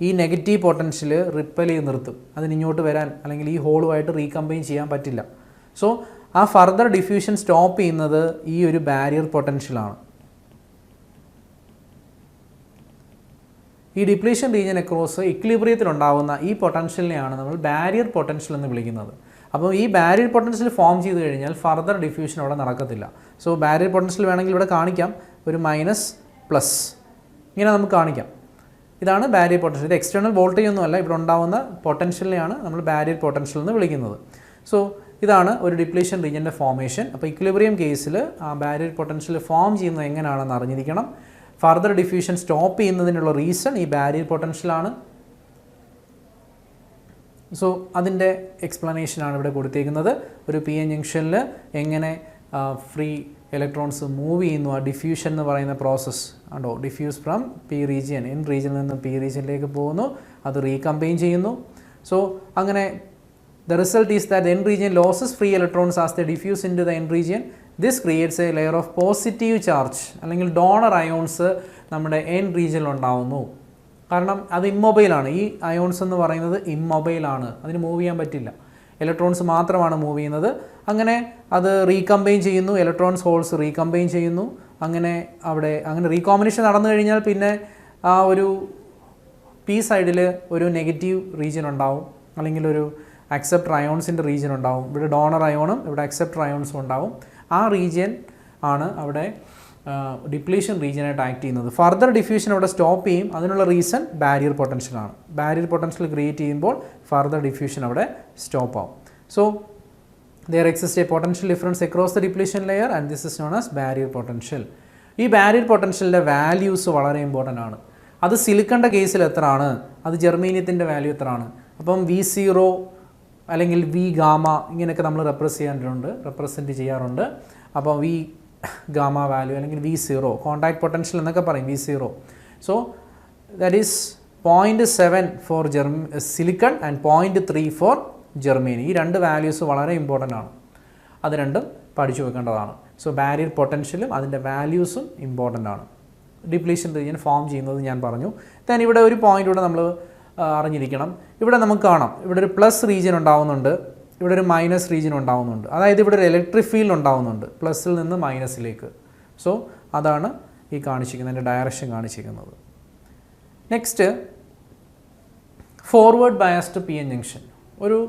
Speaker 1: ഈ നെഗറ്റീവ് പൊട്ടൻഷ്യൽ റിപ്പൽ ചെയ്ത് നിർത്തും. അതിനിങ്ങോട്ട് വരാൻ അല്ലെങ്കിൽ ഈ ഹോളുമായിട്ട് റീകമ്പൈൻ ചെയ്യാൻ പറ്റില്ല. സോ ആ ഫർദർ ഡിഫ്യൂഷൻ സ്റ്റോപ്പ് ചെയ്യുന്നത് ഈ ഒരു ബാരിയർ പൊട്ടൻഷ്യലാണ്. ഈ ഡിപ്ലീഷൻ റീജിയൻ അക്രോസ് ഇക്വിലിബ്രിയത്തിലുണ്ടാകുന്ന ഈ പൊട്ടൻഷ്യലിനെയാണ് നമ്മൾ ബാരിയർ പൊട്ടൻഷ്യൽ എന്ന് വിളിക്കുന്നത്. അപ്പോൾ ഈ ബാരിയർ പൊട്ടൻഷ്യൽ ഫോം ചെയ്ത് കഴിഞ്ഞാൽ ഫർദർ ഡിഫ്യൂഷൻ അവിടെ നടക്കത്തില്ല. സോ ബാരിയർ പൊട്ടൻഷ്യൽ വേണമെങ്കിൽ ഇവിടെ കാണിക്കാം, ഒരു മൈനസ് പ്ലസ് ഇങ്ങനെ നമുക്ക് കാണിക്കാം. ഇതാണ് ബാരിയർ പൊട്ടൻഷ്യൽ. ഇത് എക്സ്റ്റേണൽ വോൾട്ടേജ് ഒന്നുമല്ല, ഇവിടെ ഉണ്ടാകുന്ന പൊട്ടൻഷ്യലിനെയാണ് നമ്മൾ ബാരിയർ പൊട്ടൻഷ്യൽ എന്ന് വിളിക്കുന്നത്. സോ ഇതാണ് ഒരു ഡിപ്ലീഷൻ റീജിയൻ്റെ ഫോമേഷൻ. അപ്പോൾ ഇക്വിലിബ്രിയം കേസിൽ ആ ബാരിയർ പൊട്ടൻഷ്യൽ ഫോം ചെയ്യുന്നത് എങ്ങനെയാണെന്ന് അറിഞ്ഞിരിക്കണം. ഫർദർ ഡിഫ്യൂഷൻ സ്റ്റോപ്പ് ചെയ്യുന്നതിനുള്ള റീസൺ ഈ ബാരിയർ പൊട്ടൻഷ്യലാണ്. സോ അതിൻ്റെ എക്സ്പ്ലനേഷനാണ് ഇവിടെ കൊടുത്തേക്കുന്നത്. ഒരു പി എൻ ജംഗ്ഷനിൽ എങ്ങനെ ഫ്രീ ഇലക്ട്രോൺസ് മൂവ് ചെയ്യുന്നു, ആ ഡിഫ്യൂഷൻ എന്ന് പറയുന്ന പ്രോസസ്സ് ഉണ്ടോ, diffuse from P region, N റീജിയനിൽ നിന്ന് പി റീജിയനിലേക്ക് പോകുന്നു, അത് റീകമ്പൈൻ ചെയ്യുന്നു. സോ അങ്ങനെ the result is that N region loses free electrons as they diffuse into the N region. This creates a layer of positive charge അല്ലെങ്കിൽ donor ions നമ്മുടെ N റീജിയനിൽ ഉണ്ടാവുന്നു. കാരണം അത് ഇമ്മൊബൈലാണ്. ഈ അയോൺസ് എന്ന് പറയുന്നത് ഇമ്മൊബൈലാണ്, അതിന് മൂവ് ചെയ്യാൻ പറ്റില്ല. ഇലക്ട്രോൺസ് മാത്രമാണ് മൂവ് ചെയ്യുന്നത്. അങ്ങനെ അത് റീകമ്പൈൻ ചെയ്യുന്നു, ഇലക്ട്രോൺസ് ഹോൾസ് റീകമ്പൈൻ ചെയ്യുന്നു. അങ്ങനെ റീകോമ്പിനേഷൻ നടന്നു കഴിഞ്ഞാൽ പിന്നെ ആ ഒരു പി സൈഡിൽ ഒരു നെഗറ്റീവ് റീജിയൻ ഉണ്ടാവും, അല്ലെങ്കിൽ ഒരു അക്സെപ്റ്റർ അയോൺസിൻ്റെ റീജിയൻ ഉണ്ടാവും. ഇവിടെ ഡോണർ അയോണും ഇവിടെ അക്സെപ്റ്റർ അയോൺസും ഉണ്ടാവും. ആ റീജിയൻ ആണ് അവിടെ ഡിപ്ലീഷൻ റീജിയനായിട്ട് ആക്ട് ചെയ്യുന്നത്. ഫർദർ ഡിഫ്യൂഷൻ അവിടെ സ്റ്റോപ്പ് ചെയ്യും. അതിനുള്ള റീസൺ ബാരിയർ പൊട്ടൻഷ്യലാണ്. ബാരിയർ പൊട്ടൻഷ്യൽ ക്രിയേറ്റ് ചെയ്യുമ്പോൾ ഫർദർ ഡിഫ്യൂഷൻ അവിടെ സ്റ്റോപ്പ് ആവും. So there exists a potential difference across the depletion layer and this is known as barrier potential. ഈ ബാരിയർ പൊട്ടൻഷ്യലിൻ്റെ വാല്യൂസ് വളരെ ഇമ്പോർട്ടൻ്റ് ആണ്. അത് സിലിക്കണിൻ്റെ കേസിൽ എത്രയാണ്, അത് ജെർമേനിയത്തിൻ്റെ വാല്യൂ എത്രയാണ്. അപ്പം V0 അല്ലെങ്കിൽ വി ഗാമ ഇങ്ങനെയൊക്കെ നമ്മൾ റെപ്രസെൻറ്റ് ചെയ്യാറുണ്ട്. അപ്പോൾ വി ഗാമ വാല്യൂ അല്ലെങ്കിൽ V0 കോൺടാക്ട് പൊട്ടൻഷ്യൽ എന്നൊക്കെ പറയും V0. So that is 0.7 for silicon and 0.3 for germanium. ഈ രണ്ട് വാല്യൂസ് വളരെ ഇമ്പോർട്ടൻ്റ് ആണ്, അത് രണ്ടും പഠിച്ചു വെക്കേണ്ടതാണ്. സോ ബാരിയർ പൊട്ടൻഷ്യലും അതിൻ്റെ വാല്യൂസും ഇമ്പോർട്ടൻ്റ് ആണ്. ഡിപ്ലീഷൻ റീജിയൻ ഫോം ചെയ്യുന്നത് ഞാൻ പറഞ്ഞു. ദെൻ ഇവിടെ ഒരു പോയിൻ്റ് കൂടെ നമ്മൾ അറിഞ്ഞിരിക്കണം. ഇവിടെ നമുക്ക് കാണാം, ഇവിടെ ഒരു പ്ലസ് റീജിയൻ ഉണ്ടാവുന്നുണ്ട്, ഇവിടെ ഒരു മൈനസ് റീജിയൻ ഉണ്ടാവുന്നുണ്ട്. അതായത് ഇവിടെ ഒരു ഇലക്ട്രിക് ഫീൽഡ് ഉണ്ടാവുന്നുണ്ട് പ്ലസ്സിൽ നിന്ന് മൈനസിലേക്ക്. സോ അതാണ് ഈ കാണിച്ചിരിക്കുന്നത്, അതിൻ്റെ ഡയറക്ഷൻ കാണിച്ചിരിക്കുന്നത്. Next forward biased PN junction. ഒരു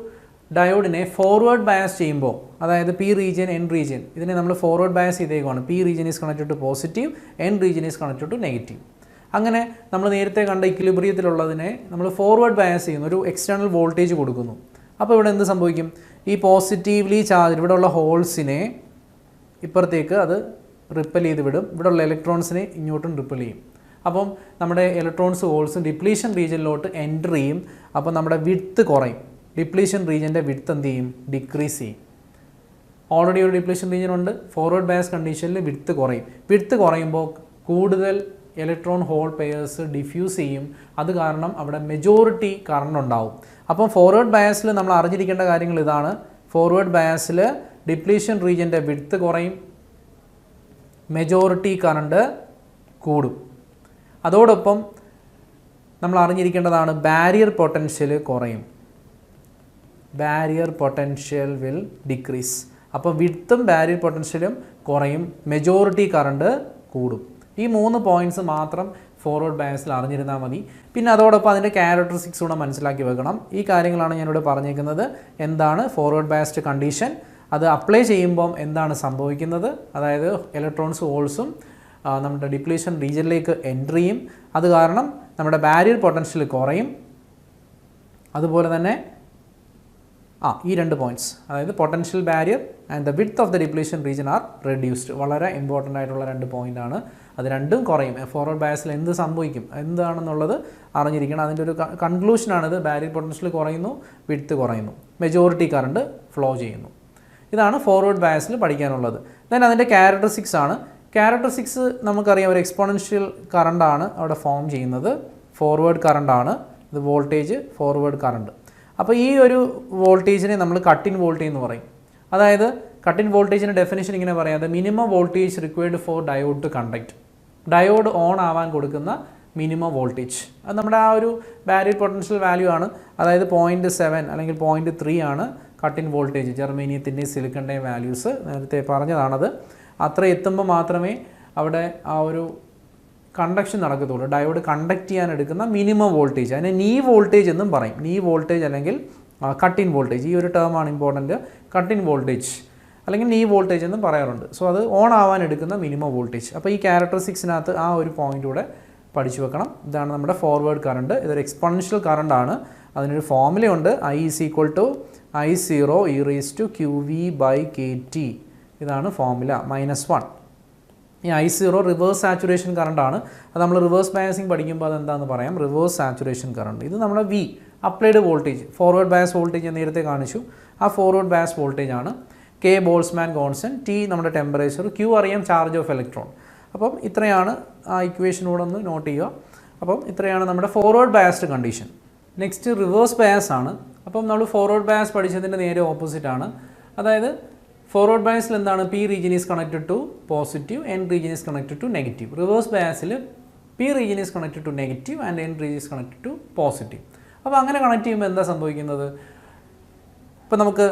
Speaker 1: ഡയോഡിനെ ഫോർവേഡ് ബയസ് ചെയ്യുമ്പോൾ, അതായത് പി റീജിയൻ എൻ റീജിയൻ, ഇതിനെ നമ്മൾ ഫോർവേഡ് ബയസ് ചെയ്തേക്കുവാണ്. P region is connected to positive, N region is connected to negative. അങ്ങനെ നമ്മൾ നേരത്തെ കണ്ട ഇക്വിലിബ്രിയത്തിലുള്ളതിനെ നമ്മൾ ഫോർവേഡ് ബയസ് ചെയ്യുന്നു, ഒരു എക്സ്റ്റേണൽ വോൾട്ടേജ് കൊടുക്കുന്നു. അപ്പോൾ ഇവിടെ എന്ത് സംഭവിക്കും? ഈ പോസിറ്റീവ്ലി ചാർജ് ഇവിടെയുള്ള ഹോൾസിനെ ഇപ്പുറത്തേക്ക് അത് റിപ്പൽ ചെയ്ത് വിടും, ഇവിടെയുള്ള ഇലക്ട്രോൺസിനെ ഇങ്ങോട്ടും റിപ്പൽ ചെയ്യും. അപ്പം നമ്മുടെ ഇലക്ട്രോൺസ് ഹോൾസും ഡിപ്ലീഷൻ റീജിയനിലോട്ട് എൻ്റർ ചെയ്യും. അപ്പോൾ നമ്മുടെ വിഡ്ത്ത് കുറയും. ഡിപ്ലീഷൻ റീജിയൻ്റെ വിഡ്ത്ത് എന്ത് ചെയ്യും? ഡിക്രീസ് ചെയ്യും. ഓൾറെഡി ഒരു ഡിപ്ലീഷൻ റീജിയൻ ഉണ്ട്. ഫോർവേഡ് ബയസ് കണ്ടീഷനിൽ വിഡ്ത്ത് കുറയും. വിഡ്ത്ത് കുറയുമ്പോൾ കൂടുതൽ ഇലക്ട്രോൺ ഹോൾ പെയേഴ്സ് ഡിഫ്യൂസ് ചെയ്യും. അത് കാരണം അവിടെ മെജോറിറ്റി കറണ്ട് ഉണ്ടാവും. അപ്പം ഫോർവേഡ് ബയസിൽ നമ്മൾ അറിഞ്ഞിരിക്കേണ്ട കാര്യങ്ങൾ ഇതാണ്. ഫോർവേഡ് ബയസിൽ ഡിപ്ലീഷൻ റീജിയൻ്റെ വിഡ്ത്ത് കുറയും, മെജോറിറ്റി കറണ്ട് കൂടും. അതോടൊപ്പം നമ്മൾ അറിഞ്ഞിരിക്കേണ്ടതാണ് ബാരിയർ പൊട്ടൻഷ്യൽ കുറയും. Barrier potential will decrease. അപ്പോൾ വിഡ്ത്തും ബാരിയർ പൊട്ടൻഷ്യലും കുറയും, മെജോറിറ്റി കറണ്ട് കൂടും. ഈ 3 പോയിൻറ്റ്സ് മാത്രം ഫോർവേഡ് ബയസിൽ അറിഞ്ഞിരുന്നാൽ മതി. പിന്നെ അതോടൊപ്പം അതിൻ്റെ ക്യാരക്ടറിസ്റ്റിക്സ് കൂടെ മനസ്സിലാക്കി വെക്കണം. ഈ കാര്യങ്ങളാണ് ഞാനിവിടെ പറഞ്ഞേക്കുന്നത്. എന്താണ് ഫോർവേഡ് ബയസ്ഡ് കണ്ടീഷൻ, അത് അപ്ലൈ ചെയ്യുമ്പം എന്താണ് സംഭവിക്കുന്നത്, അതായത് ഇലക്ട്രോൺസ് ഹോൾസും നമ്മുടെ ഡിപ്ലീഷൻ റീജിയനിലേക്ക് എൻ്റർ ചെയ്യും. അത് കാരണം നമ്മുടെ ബാരിയർ പൊട്ടൻഷ്യൽ കുറയും. അതുപോലെ തന്നെ ഈ 2 പോയിൻറ്റ്സ്, അതായത് potential barrier and the width of the depletion region R reduced. വളരെ ഇമ്പോർട്ടൻ്റ് ആയിട്ടുള്ള 2 പോയിൻ്റാണ്. അത് രണ്ടും കുറയും. ഫോർവേഡ് ബയസിൽ എന്ത് സംഭവിക്കും എന്താണെന്നുള്ളത് അറിഞ്ഞിരിക്കണം. അതിൻ്റെ ഒരു കൺക്ലൂഷനാണിത്. ബാരിയർ പൊട്ടൻഷ്യൽ കുറയുന്നു, വിഡ്ത്ത് കുറയുന്നു, മെജോറിറ്റി കറണ്ട് ഫ്ലോ ചെയ്യുന്നു. ഇതാണ് ഫോർവേഡ് ബയസിൽ പഠിക്കാനുള്ളത്. ദെൻ അതിൻ്റെ ക്യാരക്ടറിസ്റ്റിക്സ് ആണ്. ക്യാരക്ടറിസ്റ്റിക്സ് നമുക്കറിയാം, ഒരു എക്സ്പോണൻഷ്യൽ കറണ്ടാണ് അവിടെ ഫോം ചെയ്യുന്നത്. ഫോർവേഡ് കറണ്ടാണ് ഇത്, വോൾട്ടേജ് ഫോർവേഡ് കറണ്ട്. അപ്പോൾ ഈ ഒരു വോൾട്ടേജിനെ നമ്മൾ കട്ട് ഇൻ വോൾട്ടേജ് എന്ന് പറയും. അതായത് കട്ട് ഇൻ വോൾട്ടേജിൻ്റെ ഡെഫിനിഷൻ ഇങ്ങനെ പറയാം, the minimum voltage required for diode to conduct. Diode on ആവാൻ കൊടുക്കുന്ന മിനിമം വോൾട്ടേജ്, അത് നമ്മുടെ ആ ഒരു ബാരിയർ പൊട്ടൻഷ്യൽ വാല്യൂ ആണ്. അതായത് 0.7 അല്ലെങ്കിൽ 0.3 ആണ് കട്ട് ഇൻ വോൾട്ടേജ്. ജെർമേനിയത്തിൻ്റെയും സിലിക്കണിൻ്റെയും വാല്യൂസ് നേരത്തെ പറഞ്ഞതാണത്. അത്ര എത്തുമ്പോൾ മാത്രമേ അവിടെ ആ ഒരു കണ്ടക്ഷൻ നടക്കത്തുള്ളൂ. ഡയോഡ് കണ്ടക്ട് ചെയ്യാൻ എടുക്കുന്ന മിനിമം വോൾട്ടേജ്, അതിനെ നീ വോൾട്ടേജ് എന്നും പറയും. നീ വോൾട്ടേജ് അല്ലെങ്കിൽ കട്ട് ഇൻ വോൾട്ടേജ്, ഈ ഒരു ടേമാണ് ഇമ്പോർട്ടൻറ്റ്. കട്ട് ഇൻ വോൾട്ടേജ് അല്ലെങ്കിൽ നീ വോൾട്ടേജ് എന്നും പറയാറുണ്ട്. സോ അത് ഓൺ ആവാൻ എടുക്കുന്ന മിനിമം വോൾട്ടേജ്. അപ്പോൾ ഈ ക്യാരക്ടറിസ്റ്റിക്സിനകത്ത് ആ ഒരു പോയിൻ്റ് കൂടെ പഠിച്ചു വെക്കണം. ഇതാണ് നമ്മുടെ ഫോർവേഡ് കറണ്ട്. ഇതൊരു എക്സ്പോണൻഷ്യൽ കറണ്ടാണ്. അതിനൊരു ഫോർമുലയുണ്ട്, I = I0 e⁻⁴ ഇതാണ് ഫോർമുല -1. ഈ I0 റിവേഴ്സ് സാച്ചുറേഷൻ കറണ്ടാണ്. അത് നമ്മൾ റിവേഴ്സ് ബയസിങ് പഠിക്കുമ്പോൾ അതെന്താണെന്ന് പറയാം. റിവേഴ്സ് സാച്ചുറേഷൻ കറണ്ട്, ഇത് നമ്മുടെ V applied voltage, forward bias voltage ഞാൻ നേരത്തെ കാണിച്ചു. ആ ഫോർവേഡ് ബയസ് വോൾട്ടേജ് ആണ്. K ബോൾസ്മാൻ കോൺസ്റ്റൻറ്റ്, T നമ്മുടെ ടെമ്പറേച്ചർ, Q അറിയാം ചാർജ് ഓഫ് ഇലക്ട്രോൺ. അപ്പം ഇത്രയാണ് ആ ഇക്വേഷനോടെ ഒന്ന് നോട്ട് ചെയ്യുക. അപ്പം ഇത്രയാണ് നമ്മുടെ forward biased condition. Next reverse bias ആണ്. അപ്പം നമ്മൾ ഫോർവേഡ് ബയസ് പഠിച്ചതിൻ്റെ നേരെ ഓപ്പോസിറ്റ് ആണ്. അതായത് ഫോർവേഡ് ബയസിൽ എന്താണ്? P region is connected to positive, N region is connected to negative. Reverse ബയസിൽ P region is connected to negative and N region is connected to positive. അപ്പോൾ അങ്ങനെ കണക്ട് ചെയ്യുമ്പോൾ എന്താ സംഭവിക്കുന്നത്? ഇപ്പോൾ നമുക്ക്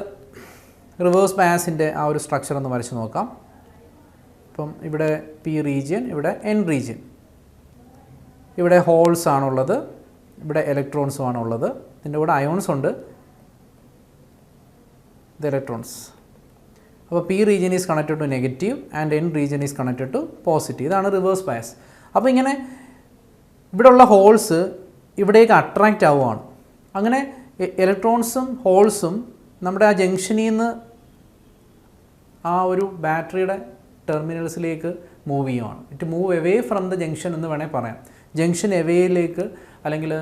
Speaker 1: റിവേഴ്സ് ബയസിൻ്റെ ആ ഒരു സ്ട്രക്ചർ ഒന്ന് വരച്ച് നോക്കാം. ഇപ്പം ഇവിടെ P റീജിയൻ, ഇവിടെ N റീജിയൻ, ഇവിടെ ഹോൾസ് ആണുള്ളത്, ഇവിടെ ഇലക്ട്രോൺസും ആണുള്ളത്. ഇതിൻ്റെ കൂടെ അയോൺസ് ഉണ്ട്, ഇത് ഇലക്ട്രോൺസ്. അപ്പോൾ P region is connected to negative and N region is connected to positive. ഇതാണ് റിവേഴ്സ് ബയസ്. അപ്പോൾ ഇങ്ങനെ ഇവിടെയുള്ള ഹോൾസ് ഇവിടേക്ക് അട്രാക്റ്റ് ആവുകയാണ്. അങ്ങനെ ഇലക്ട്രോൺസും ഹോൾസും നമ്മുടെ ആ ജംഗ്ഷനിൽ നിന്ന് ആ ഒരു ബാറ്ററിയുടെ ടെർമിനൽസിലേക്ക് മൂവ് ചെയ്യുകയാണ്. It move away from the junction എന്ന് വേണേൽ പറയാം. ജംഗ്ഷൻ എവേയിലേക്ക് അല്ലെങ്കിൽ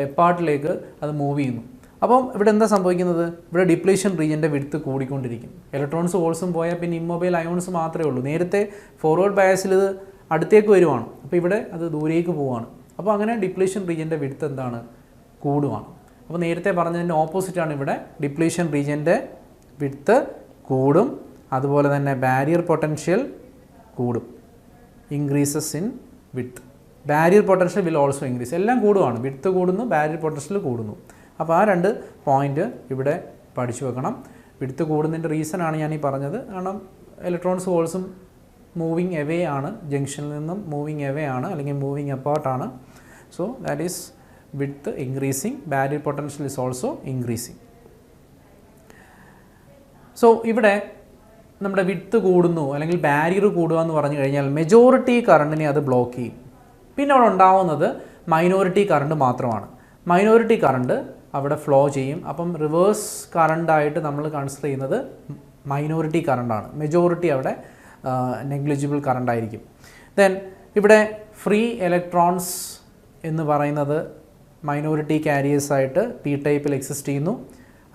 Speaker 1: എപ്പാർട്ടിലേക്ക് അത് മൂവ് ചെയ്യുന്നു. അപ്പം ഇവിടെ എന്താ സംഭവിക്കുന്നത്? ഇവിടെ ഡിപ്ലീഷൻ റീജിയൻ്റെ വിഡ്ത്ത് കൂടിക്കൊണ്ടിരിക്കും. ഇലക്ട്രോൺസ് ഹോൾസും പോയാൽ പിന്നെ ഇമ്മൊബൈൽ അയോൺസ് മാത്രമേ ഉള്ളൂ. നേരത്തെ ഫോർവേഡ് ബയാസിൽ ഇത് അടുത്തേക്ക് വരുവാണ്, അപ്പോൾ ഇവിടെ അത് ദൂരേക്ക് പോവുകയാണ്. അപ്പോൾ അങ്ങനെ ഡിപ്ലീഷൻ റീജിയൻ്റെ വിഡ്ത്ത് എന്താണ്? കൂടുവാണ്. അപ്പോൾ നേരത്തെ പറഞ്ഞതിൻ്റെ ഓപ്പോസിറ്റാണ് ഇവിടെ. ഡിപ്ലീഷൻ റീജിയൻ്റെ വിഡ്ത്ത് കൂടും, അതുപോലെ തന്നെ ബാരിയർ പൊട്ടൻഷ്യൽ കൂടും. Increases in width. Barrier potential will also increase. എല്ലാം കൂടുവാണ്. വിഡ്ത്ത് കൂടുന്നു, ബാരിയർ പൊട്ടൻഷ്യൽ കൂടുന്നു. അപ്പോൾ ആ 2 പോയിൻ്റ് ഇവിടെ പഠിച്ചു വെക്കണം. വിഡ്ത്ത് കൂടുന്നതിൻ്റെ റീസണാണ് ഞാൻ ഈ പറഞ്ഞത്. കാരണം ഇലക്ട്രോൺസ് ഹോൾസും മൂവിങ് എവേ ആണ്, ജംഗ്ഷനിൽ നിന്നും മൂവിങ് എവേ ആണ്, അല്ലെങ്കിൽ മൂവിങ് അപ്പാർട്ടാണ്. So that is width increasing, barrier potential is also increasing. So ഇവിടെ നമ്മുടെ വിഡ്ത്ത് കൂടുന്നു അല്ലെങ്കിൽ ബാരിയർ കൂടുക എന്ന് പറഞ്ഞു കഴിഞ്ഞാൽ മെജോറിറ്റി കറണ്ടിനെ അത് ബ്ലോക്ക് ചെയ്യും. പിന്നെ അവിടെ ഉണ്ടാവുന്നത് മൈനോറിറ്റി കറണ്ട് മാത്രമാണ്. മൈനോറിറ്റി കറണ്ട് അവിടെ ഫ്ലോ ചെയ്യും. അപ്പം റിവേഴ്സ് കറണ്ടായിട്ട് നമ്മൾ കൺസിഡർ ചെയ്യുന്നത് മൈനോറിറ്റി കറണ്ടാണ്. മെജോറിറ്റി അവിടെ നെഗ്ലിജിബിൾ കറണ്ടായിരിക്കും. ദെൻ ഇവിടെ ഫ്രീ ഇലക്ട്രോൺസ് എന്ന് പറയുന്നത് മൈനോറിറ്റി കാരിയേഴ്സായിട്ട് പി ടൈപ്പിൽ എക്സിസ്റ്റ് ചെയ്യുന്നു.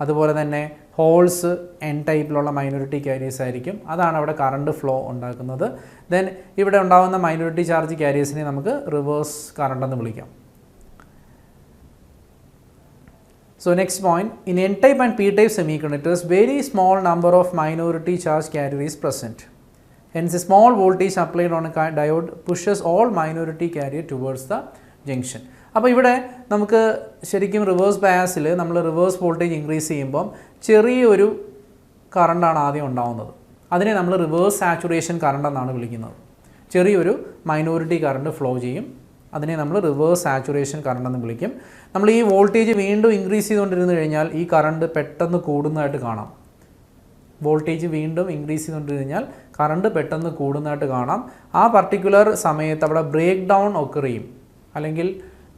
Speaker 1: അതുപോലെ തന്നെ ഹോൾസ് എൻ ടൈപ്പിലുള്ള മൈനോറിറ്റി കാരിയേഴ്സ് ആയിരിക്കും. അതാണ് അവിടെ കറണ്ട് ഫ്ലോ ഉണ്ടാക്കുന്നത്. ദെൻ ഇവിടെ ഉണ്ടാകുന്ന മൈനോറിറ്റി ചാർജ് കാരിയേഴ്സിനെ നമുക്ക് റിവേഴ്സ് കറണ്ട് എന്ന് വിളിക്കാം. So next point, in n-type and p-type semiconductors, very small number of minority charge carrier is present. Hence, a small voltage applied on a diode pushes all minority carrier towards the junction. അപ്പോൾ ഇവിടെ നമുക്ക് ശരിക്കും reverse ബയാസിൽ നമ്മൾ reverse voltage increase ചെയ്യുമ്പം ചെറിയൊരു കറണ്ടാണ് ആദ്യം ഉണ്ടാകുന്നത്. അതിനെ നമ്മൾ റിവേഴ്സ് സാച്ചുറേഷൻ കറണ്ട് എന്നാണ് വിളിക്കുന്നത്. ചെറിയൊരു മൈനോറിറ്റി കറണ്ട് ഫ്ലോ ചെയ്യും. അതിനെ നമ്മൾ റിവേഴ്സ് സാച്ചുറേഷൻ കറണ്ട് എന്ന് വിളിക്കും. നമ്മൾ ഈ വോൾട്ടേജ് വീണ്ടും ഇൻക്രീസ് ചെയ്തുകൊണ്ടിരുന്നു കഴിഞ്ഞാൽ ഈ കറണ്ട് പെട്ടെന്ന് കൂടുന്നതായിട്ട് കാണാം. വോൾട്ടേജ് വീണ്ടും ഇൻക്രീസ് ചെയ്തുകൊണ്ടിരുന്നു കഴിഞ്ഞാൽ കറണ്ട് പെട്ടെന്ന് കൂടുന്നതായിട്ട് കാണാം. ആ പർട്ടിക്കുലർ സമയത്ത് അവിടെ ബ്രേക്ക് ഡൗൺ ഒക്കർ ചെയ്യും. അല്ലെങ്കിൽ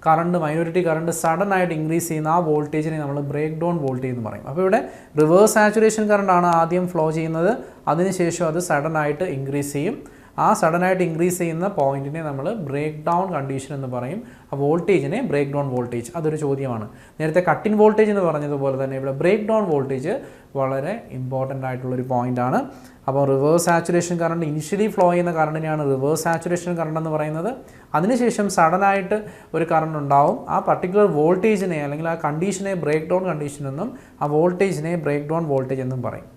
Speaker 1: കറണ്ട് മൈനോറിറ്റി കറണ്ട് സഡൻ ആയിട്ട് ഇൻക്രീസ് ചെയ്യുന്ന ആ വോൾട്ടേജിനെ നമ്മൾ ബ്രേക്ക് ഡൗൺ വോൾട്ടേജ് എന്ന് പറയും. അപ്പോൾ ഇവിടെ റിവേഴ്സ് സാച്ചുറേഷൻ കറണ്ടാണ് ആദ്യം ഫ്ലോ ചെയ്യുന്നത്. അതിനുശേഷം അത് സഡൻ ആയിട്ട് ഇൻക്രീസ് ചെയ്യും. ആ സഡനായിട്ട് ഇൻക്രീസ് ചെയ്യുന്ന പോയിന്റിനെ നമ്മൾ ബ്രേക്ക് ഡൗൺ കണ്ടീഷൻ എന്ന് പറയും. ആ വോൾട്ടേജിനെ ബ്രേക്ക് ഡൗൺ വോൾട്ടേജ്. അതൊരു ചോദ്യമാണ്. നേരത്തെ കട്ടിൻ വോൾട്ടേജ് എന്ന് പറഞ്ഞതുപോലെ തന്നെ ഇവിടെ ബ്രേക്ക് ഡൗൺ വോൾട്ടേജ് വളരെ ഇമ്പോർട്ടൻ്റ് ആയിട്ടുള്ളൊരു പോയിൻ്റാണ്. അപ്പോൾ reverse saturation current initially flow ചെയ്യുന്ന കറണ്ടിനെയാണ് റിവേഴ്സ് സാച്ചുറേഷൻ കറണ്ട് എന്ന് പറയുന്നത്. അതിനുശേഷം സഡനായിട്ട് ഒരു കറണ്ട് ഉണ്ടാവും. ആ പർട്ടിക്കുലർ വോൾട്ടേജിനെ അല്ലെങ്കിൽ ആ കണ്ടീഷനെ ബ്രേക്ക് ഡൗൺ കണ്ടീഷൻ എന്നും ആ വോൾട്ടേജിനെ ബ്രേക്ക് ഡൗൺ വോൾട്ടേജ് എന്നും പറയും.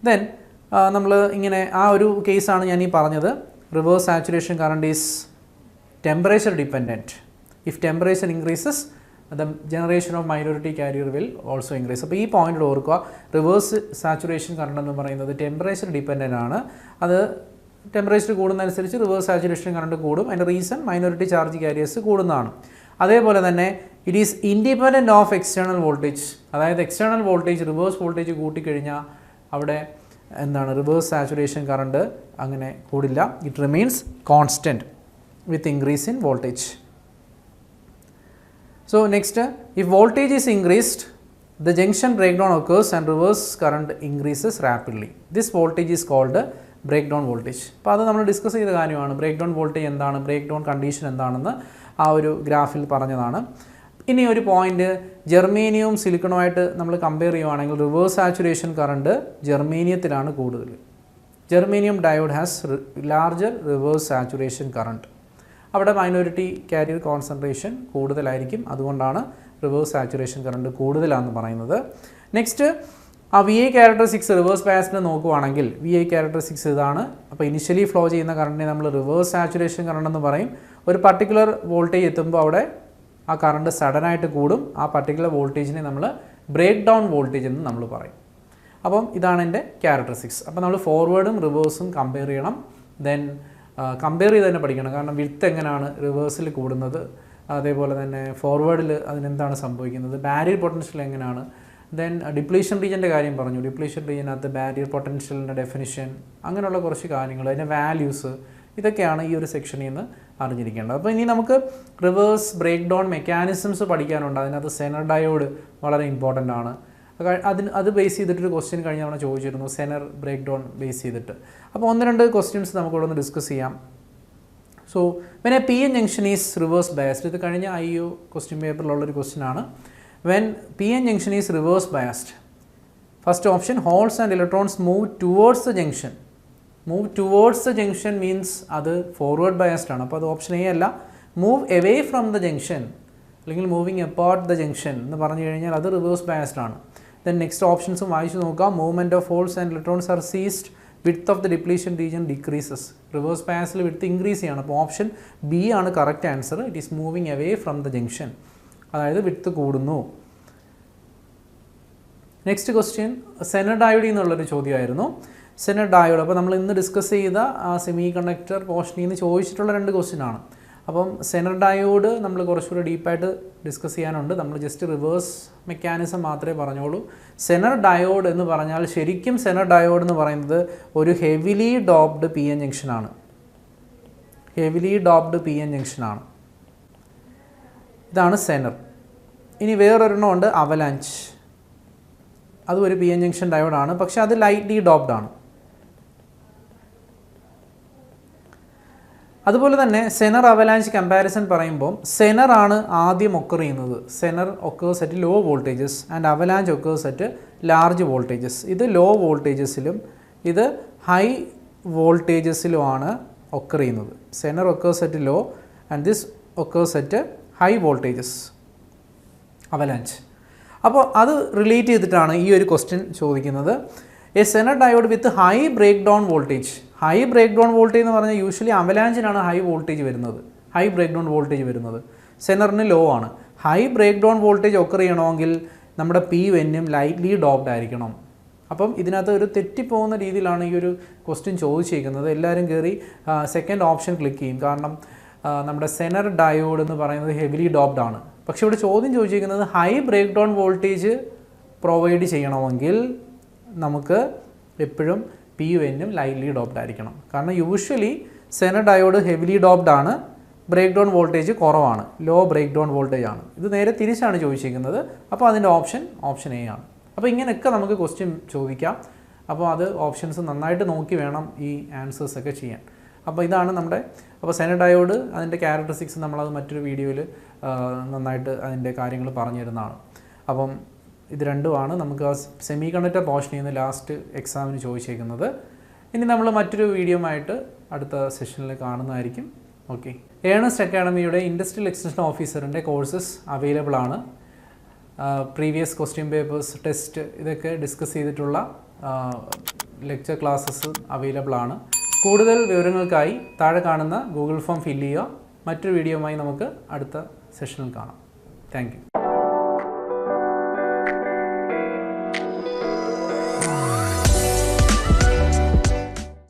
Speaker 1: ദെൻ നമ്മൾ ഇങ്ങനെ ആ ഒരു കേസാണ് ഞാൻ ഈ പറഞ്ഞത്. Reverse saturation current is temperature dependent. If temperature increases the generation of minority carrier will also increase. അപ്പോൾ ഈ പോയിന്റ് ഓർക്കുക, റിവേഴ്സ് സാച്ചുറേഷൻ കറണ്ട് എന്ന് പറയുന്നത് ടെമ്പറേച്ചർ ഡിപ്പെൻഡൻ്റ് ആണ്. അത് ടെമ്പറേച്ചർ കൂടുന്നതനുസരിച്ച് റിവേഴ്സ് സാച്ചുറേഷൻ കറണ്ട് കൂടും. അതിൻ്റെ റീസൺ മൈനോറിറ്റി ചാർജ് കാരിയേഴ്സ് കൂടുന്നതാണ്. അതേപോലെ തന്നെ it is independent of external voltage. അതായത് എക്സ്റ്റേണൽ വോൾട്ടേജ് റിവേഴ്സ് വോൾട്ടേജ് കൂട്ടിക്കഴിഞ്ഞാൽ അവിടെ എന്താണ് റിവേഴ്സ് സാച്ചുറേഷൻ കറണ്ട് അങ്ങനെ കൂടില്ല. It remains constant with increase in voltage. So next, if voltage is increased the junction breakdown occurs and reverse current increases rapidly. This voltage is called breakdown voltage. അപ്പോൾ അത് നമ്മൾ discuss ചെയ്ത കാര്യമാണ്. Break down voltage എന്താണ്, break down condition എന്താണെന്ന് ആ ഒരു ഗ്രാഫിൽ പറഞ്ഞതാണ്. ഇനി ഒരു പോയിന്റ്, ജെർമേനിയവും സിലിക്കണുമായിട്ട് നമ്മൾ കമ്പയർ ചെയ്യുവാണെങ്കിൽ റിവേഴ്സ് സാച്ചുറേഷൻ കറണ്ട് ജെർമേനിയത്തിലാണ് കൂടുതൽ. Germanium diode has larger reverse saturation current. അവിടെ മൈനോറിറ്റി കാരിയർ കോൺസെൻട്രേഷൻ കൂടുതലായിരിക്കും. അതുകൊണ്ടാണ് റിവേഴ്സ് സാച്ചുറേഷൻ കറണ്ട് കൂടുതലാണെന്ന് പറയുന്നത്. നെക്സ്റ്റ്, ആ വി ഐ ക്യാരക്ടറിസ്റ്റിക്സ് റിവേഴ്സ് ബയാസിന് നോക്കുവാണെങ്കിൽ വി ഐ ക്യാരക്ടറിസ്റ്റിക്സ് ഇതാണ്. അപ്പോൾ ഇനിഷ്യലി ഫ്ലോ ചെയ്യുന്ന കറണ്ടിനെ നമ്മൾ റിവേഴ്സ് സാച്ചുറേഷൻ കറണ്ട് എന്ന് പറയും. ഒരു പർട്ടിക്കുലർ വോൾട്ടേജ് എത്തുമ്പോൾ അവിടെ ആ കറണ്ട് സഡനായിട്ട് കൂടും. ആ പർട്ടിക്കുലർ വോൾട്ടേജിനെ നമ്മൾ ബ്രേക്ക് ഡൗൺ വോൾട്ടേജ് എന്ന് നമ്മൾ പറയും. അപ്പം ഇതാണ് എൻ്റെ ക്യാരക്ടറിസ്റ്റിക്സ്. അപ്പോൾ നമ്മൾ ഫോർവേഡും റിവേഴ്സും കമ്പയർ ചെയ്യണം. ദെൻ കമ്പയർ ചെയ്ത് തന്നെ പഠിക്കണം. കാരണം വിഡ്ത്ത് എങ്ങനെയാണ് റിവേഴ്സിൽ കൂടുന്നത്, അതേപോലെ തന്നെ ഫോർവേഡിൽ അതിനെന്താണ് സംഭവിക്കുന്നത്, ബാരിയർ പൊട്ടൻഷ്യൽ എങ്ങനെയാണ്. ദെൻ ഡിപ്ലീഷൻ റീജിയൻ്റെ കാര്യം പറഞ്ഞു. ഡിപ്ലീഷൻ റീജിയനകത്ത് ബാരിയർ പൊട്ടൻഷ്യലിൻ്റെ ഡെഫിനിഷൻ, അങ്ങനെയുള്ള കുറച്ച് കാര്യങ്ങൾ, അതിൻ്റെ വാല്യൂസ്, ഇതൊക്കെയാണ് ഈ ഒരു സെക്ഷനിൽ നിന്ന് അറിഞ്ഞിരിക്കേണ്ടത്. അപ്പോൾ ഇനി നമുക്ക് റിവേഴ്സ് ബ്രേക്ക് ഡൗൺ മെക്കാനിസംസ് പഠിക്കാനുണ്ട്. അതിനകത്ത് സെനർ ഡയോഡ് വളരെ ഇമ്പോർട്ടൻ്റ് ആണ്. അത് ബേസ് ചെയ്തിട്ടൊരു ക്വസ്റ്റ്യൻ കഴിഞ്ഞ തവണ ചോദിച്ചിരുന്നു, സെനർ ബ്രേക്ക് ഡൗൺ ബേസ് ചെയ്തിട്ട്. അപ്പോൾ 1-2 ക്വസ്റ്റ്യൻസ് നമുക്കിവിടെ ഒന്ന് ഡിസ്കസ് ചെയ്യാം. So when a PN junction is reverse biased, ഇത് കഴിഞ്ഞ IU ക്വസ്റ്റ്യൻ പേപ്പറിലുള്ളൊരു ക്വസ്റ്റ്യൻ ആണ്. When PN junction is reverse biased, first option holes and electrons move towards the junction. Move towards the junction means അത് forward biased ആണ്. അപ്പോൾ അത് option A അല്ല. Move away from the junction അല്ലെങ്കിൽ moving apart the junction എന്ന് പറഞ്ഞു കഴിഞ്ഞാൽ അത് റിവേഴ്സ് ബയസ്ഡ് ആണ്. ദെൻ നെക്സ്റ്റ് ഓപ്ഷൻസും വായിച്ചു നോക്കാം. Movement of holes and electrons are ceased, width of the depletion region decreases. Reverse ബയസിൽ വിഡ്ത്ത് ഇൻക്രീസ് ചെയ്യണം. അപ്പോൾ ഓപ്ഷൻ ബി ആണ് correct answer. It is moving away from the junction, അതായത് width കൂടുന്നു. നെക്സ്റ്റ് ക്വസ്റ്റ്യൻ സെനർ ഡയോഡ് എന്നുള്ളൊരു ചോദ്യമായിരുന്നു. Zener diode, അപ്പോൾ നമ്മൾ ഇന്ന് ഡിസ്കസ് ചെയ്ത സെമി കണ്ടക്ടർ പോർഷനിൽ നിന്ന് ചോദിച്ചിട്ടുള്ള 2 ക്വസ്റ്റ്യൻ ആണ്. അപ്പം സെനർ ഡയോഡ് നമ്മൾ കുറച്ചുകൂടി ഡീപ്പായിട്ട് ഡിസ്കസ് ചെയ്യാനുണ്ട്. നമ്മൾ ജസ്റ്റ് റിവേഴ്സ് മെക്കാനിസം മാത്രമേ പറഞ്ഞോളൂ. സെനർ ഡയോഡ് എന്ന് പറഞ്ഞാൽ ശരിക്കും സെനർ ഡയോഡ് എന്ന് പറയുന്നത് ഒരു ഹെവിലി ഡോപ്ഡ് PN ജംഗ്ഷനാണ്. ഹെവിലി ഡോപ്ഡ് PN ജംഗ്ഷനാണ്. ഇതാണ് സെനർ. ഇനി വേറൊരെണ്ണം ഉണ്ട് അവലാഞ്ച്. അതും ഒരു PN ജംഗ്ഷൻ ഡയോഡാണ്, പക്ഷേ അത് ലൈറ്റ്ലി ഡോപ്ഡ് ആണ്. അതുപോലെ തന്നെ സെനർ അവലാഞ്ച് കമ്പാരിസൺ പറയുമ്പോൾ സെനർ ആണ് ആദ്യം ഒക്കർ ചെയ്യുന്നത്. Zener occurs at low voltages and avalanche occurs at large voltages. ഇത് ലോ വോൾട്ടേജസിലും ഇത് ഹൈ വോൾട്ടേജസിലുമാണ് ഒക്കർ ചെയ്യുന്നത്. Zener occurs at low and this occurs at high voltages, avalanche. അപ്പോൾ അത് റിലേറ്റ് ചെയ്തിട്ടാണ് ഈ ഒരു ക്വസ്റ്റ്യൻ ചോദിക്കുന്നത്. A Zener diode with high breakdown voltage. High breakdown voltage എന്ന് പറഞ്ഞാൽ യൂഷ്വലി അവലാഞ്ചിനാണ് ഹൈ വോൾട്ടേജ് വരുന്നത്, ഹൈ ബ്രേക്ക് ഡൗൺ വോൾട്ടേജ് വരുന്നത്. സെനറിന് ലോ ആണ്. High breakdown voltage occur ചെയ്യണമെങ്കിൽ നമ്മുടെ PN ലൈറ്റ്ലി ഡോപ്ഡ് ആയിരിക്കണം. അപ്പം ഇതിനകത്ത് ഒരു തെറ്റിപ്പോകുന്ന രീതിയിലാണ് ഈ ഒരു ക്വസ്റ്റ്യൻ ചോദിച്ചിരിക്കുന്നത്. എല്ലാവരും കയറി സെക്കൻഡ് ഓപ്ഷൻ ക്ലിക്ക് ചെയ്യും. കാരണം നമ്മുടെ സെനർ ഡയോഡ് എന്ന് പറയുന്നത് ഹെവിലി ഡോപ്ഡ് ആണ്. പക്ഷേ ഇവിടെ ചോദ്യം ചോദിച്ചിരിക്കുന്നത് high breakdown voltage provide ചെയ്യണമെങ്കിൽ നമുക്ക് എപ്പോഴും PN ലൈറ്റ്ലി ഡോപ്ഡ് ആയിരിക്കണം. കാരണം usually Zener diode heavily doped ആണ്, ബ്രേക്ക് ഡൗൺ വോൾട്ടേജ് കുറവാണ്, ലോ ബ്രേക്ക് ഡൗൺ വോൾട്ടേജ് ആണ്. ഇത് നേരെ തിരിച്ചാണ് ചോദിച്ചിരിക്കുന്നത്. അപ്പോൾ അതിൻ്റെ ഓപ്ഷൻ എ ആണ്. അപ്പോൾ ഇങ്ങനെയൊക്കെ നമുക്ക് ക്വസ്റ്റ്യൻ ചോദിക്കാം. അപ്പോൾ അത് ഓപ്ഷൻസ് നന്നായിട്ട് നോക്കി വേണം ഈ ആൻസേഴ്സൊക്കെ ചെയ്യാൻ. അപ്പോൾ ഇതാണ് അപ്പോൾ സെനർ ഡയോഡ് അതിൻ്റെ ക്യാരക്ടറിസ്റ്റിക്സ് നമ്മളത് മറ്റൊരു വീഡിയോയിൽ നന്നായിട്ട് അതിൻ്റെ കാര്യങ്ങൾ പറഞ്ഞു തരുന്നതാണ്. അപ്പം ഇത് രണ്ടുമാണ് നമുക്ക് ആ സെമി കണ്ടക്ടർ പോർഷനിൽ നിന്ന് ലാസ്റ്റ് എക്സാമിന് ചോദിച്ചേക്കുന്നത്. ഇനി നമ്മൾ മറ്റൊരു വീഡിയോ ആയിട്ട് അടുത്ത സെഷനിൽ കാണുന്നതായിരിക്കും. ഓക്കെ. ഏണസ്റ്റ് അക്കാഡമിയുടെ ഇൻഡസ്ട്രിയൽ എക്സ്റ്റൻഷൻ ഓഫീസറിൻ്റെ കോഴ്സസ് അവൈലബിൾ ആണ്. പ്രീവിയസ് ക്വസ്റ്റ്യൻ പേപ്പേഴ്സ്, ടെസ്റ്റ്, ഇതൊക്കെ ഡിസ്കസ് ചെയ്തിട്ടുള്ള ലെക്ചർ ക്ലാസ്സസ് അവൈലബിൾ ആണ്. കൂടുതൽ വിവരങ്ങൾക്കായി താഴെ കാണുന്ന ഗൂഗിൾ ഫോം ഫില്ല് ചെയ്യുക. മറ്റൊരു വീഡിയോയുമായി നമുക്ക് അടുത്ത സെഷനിൽ കാണാം. Thank you.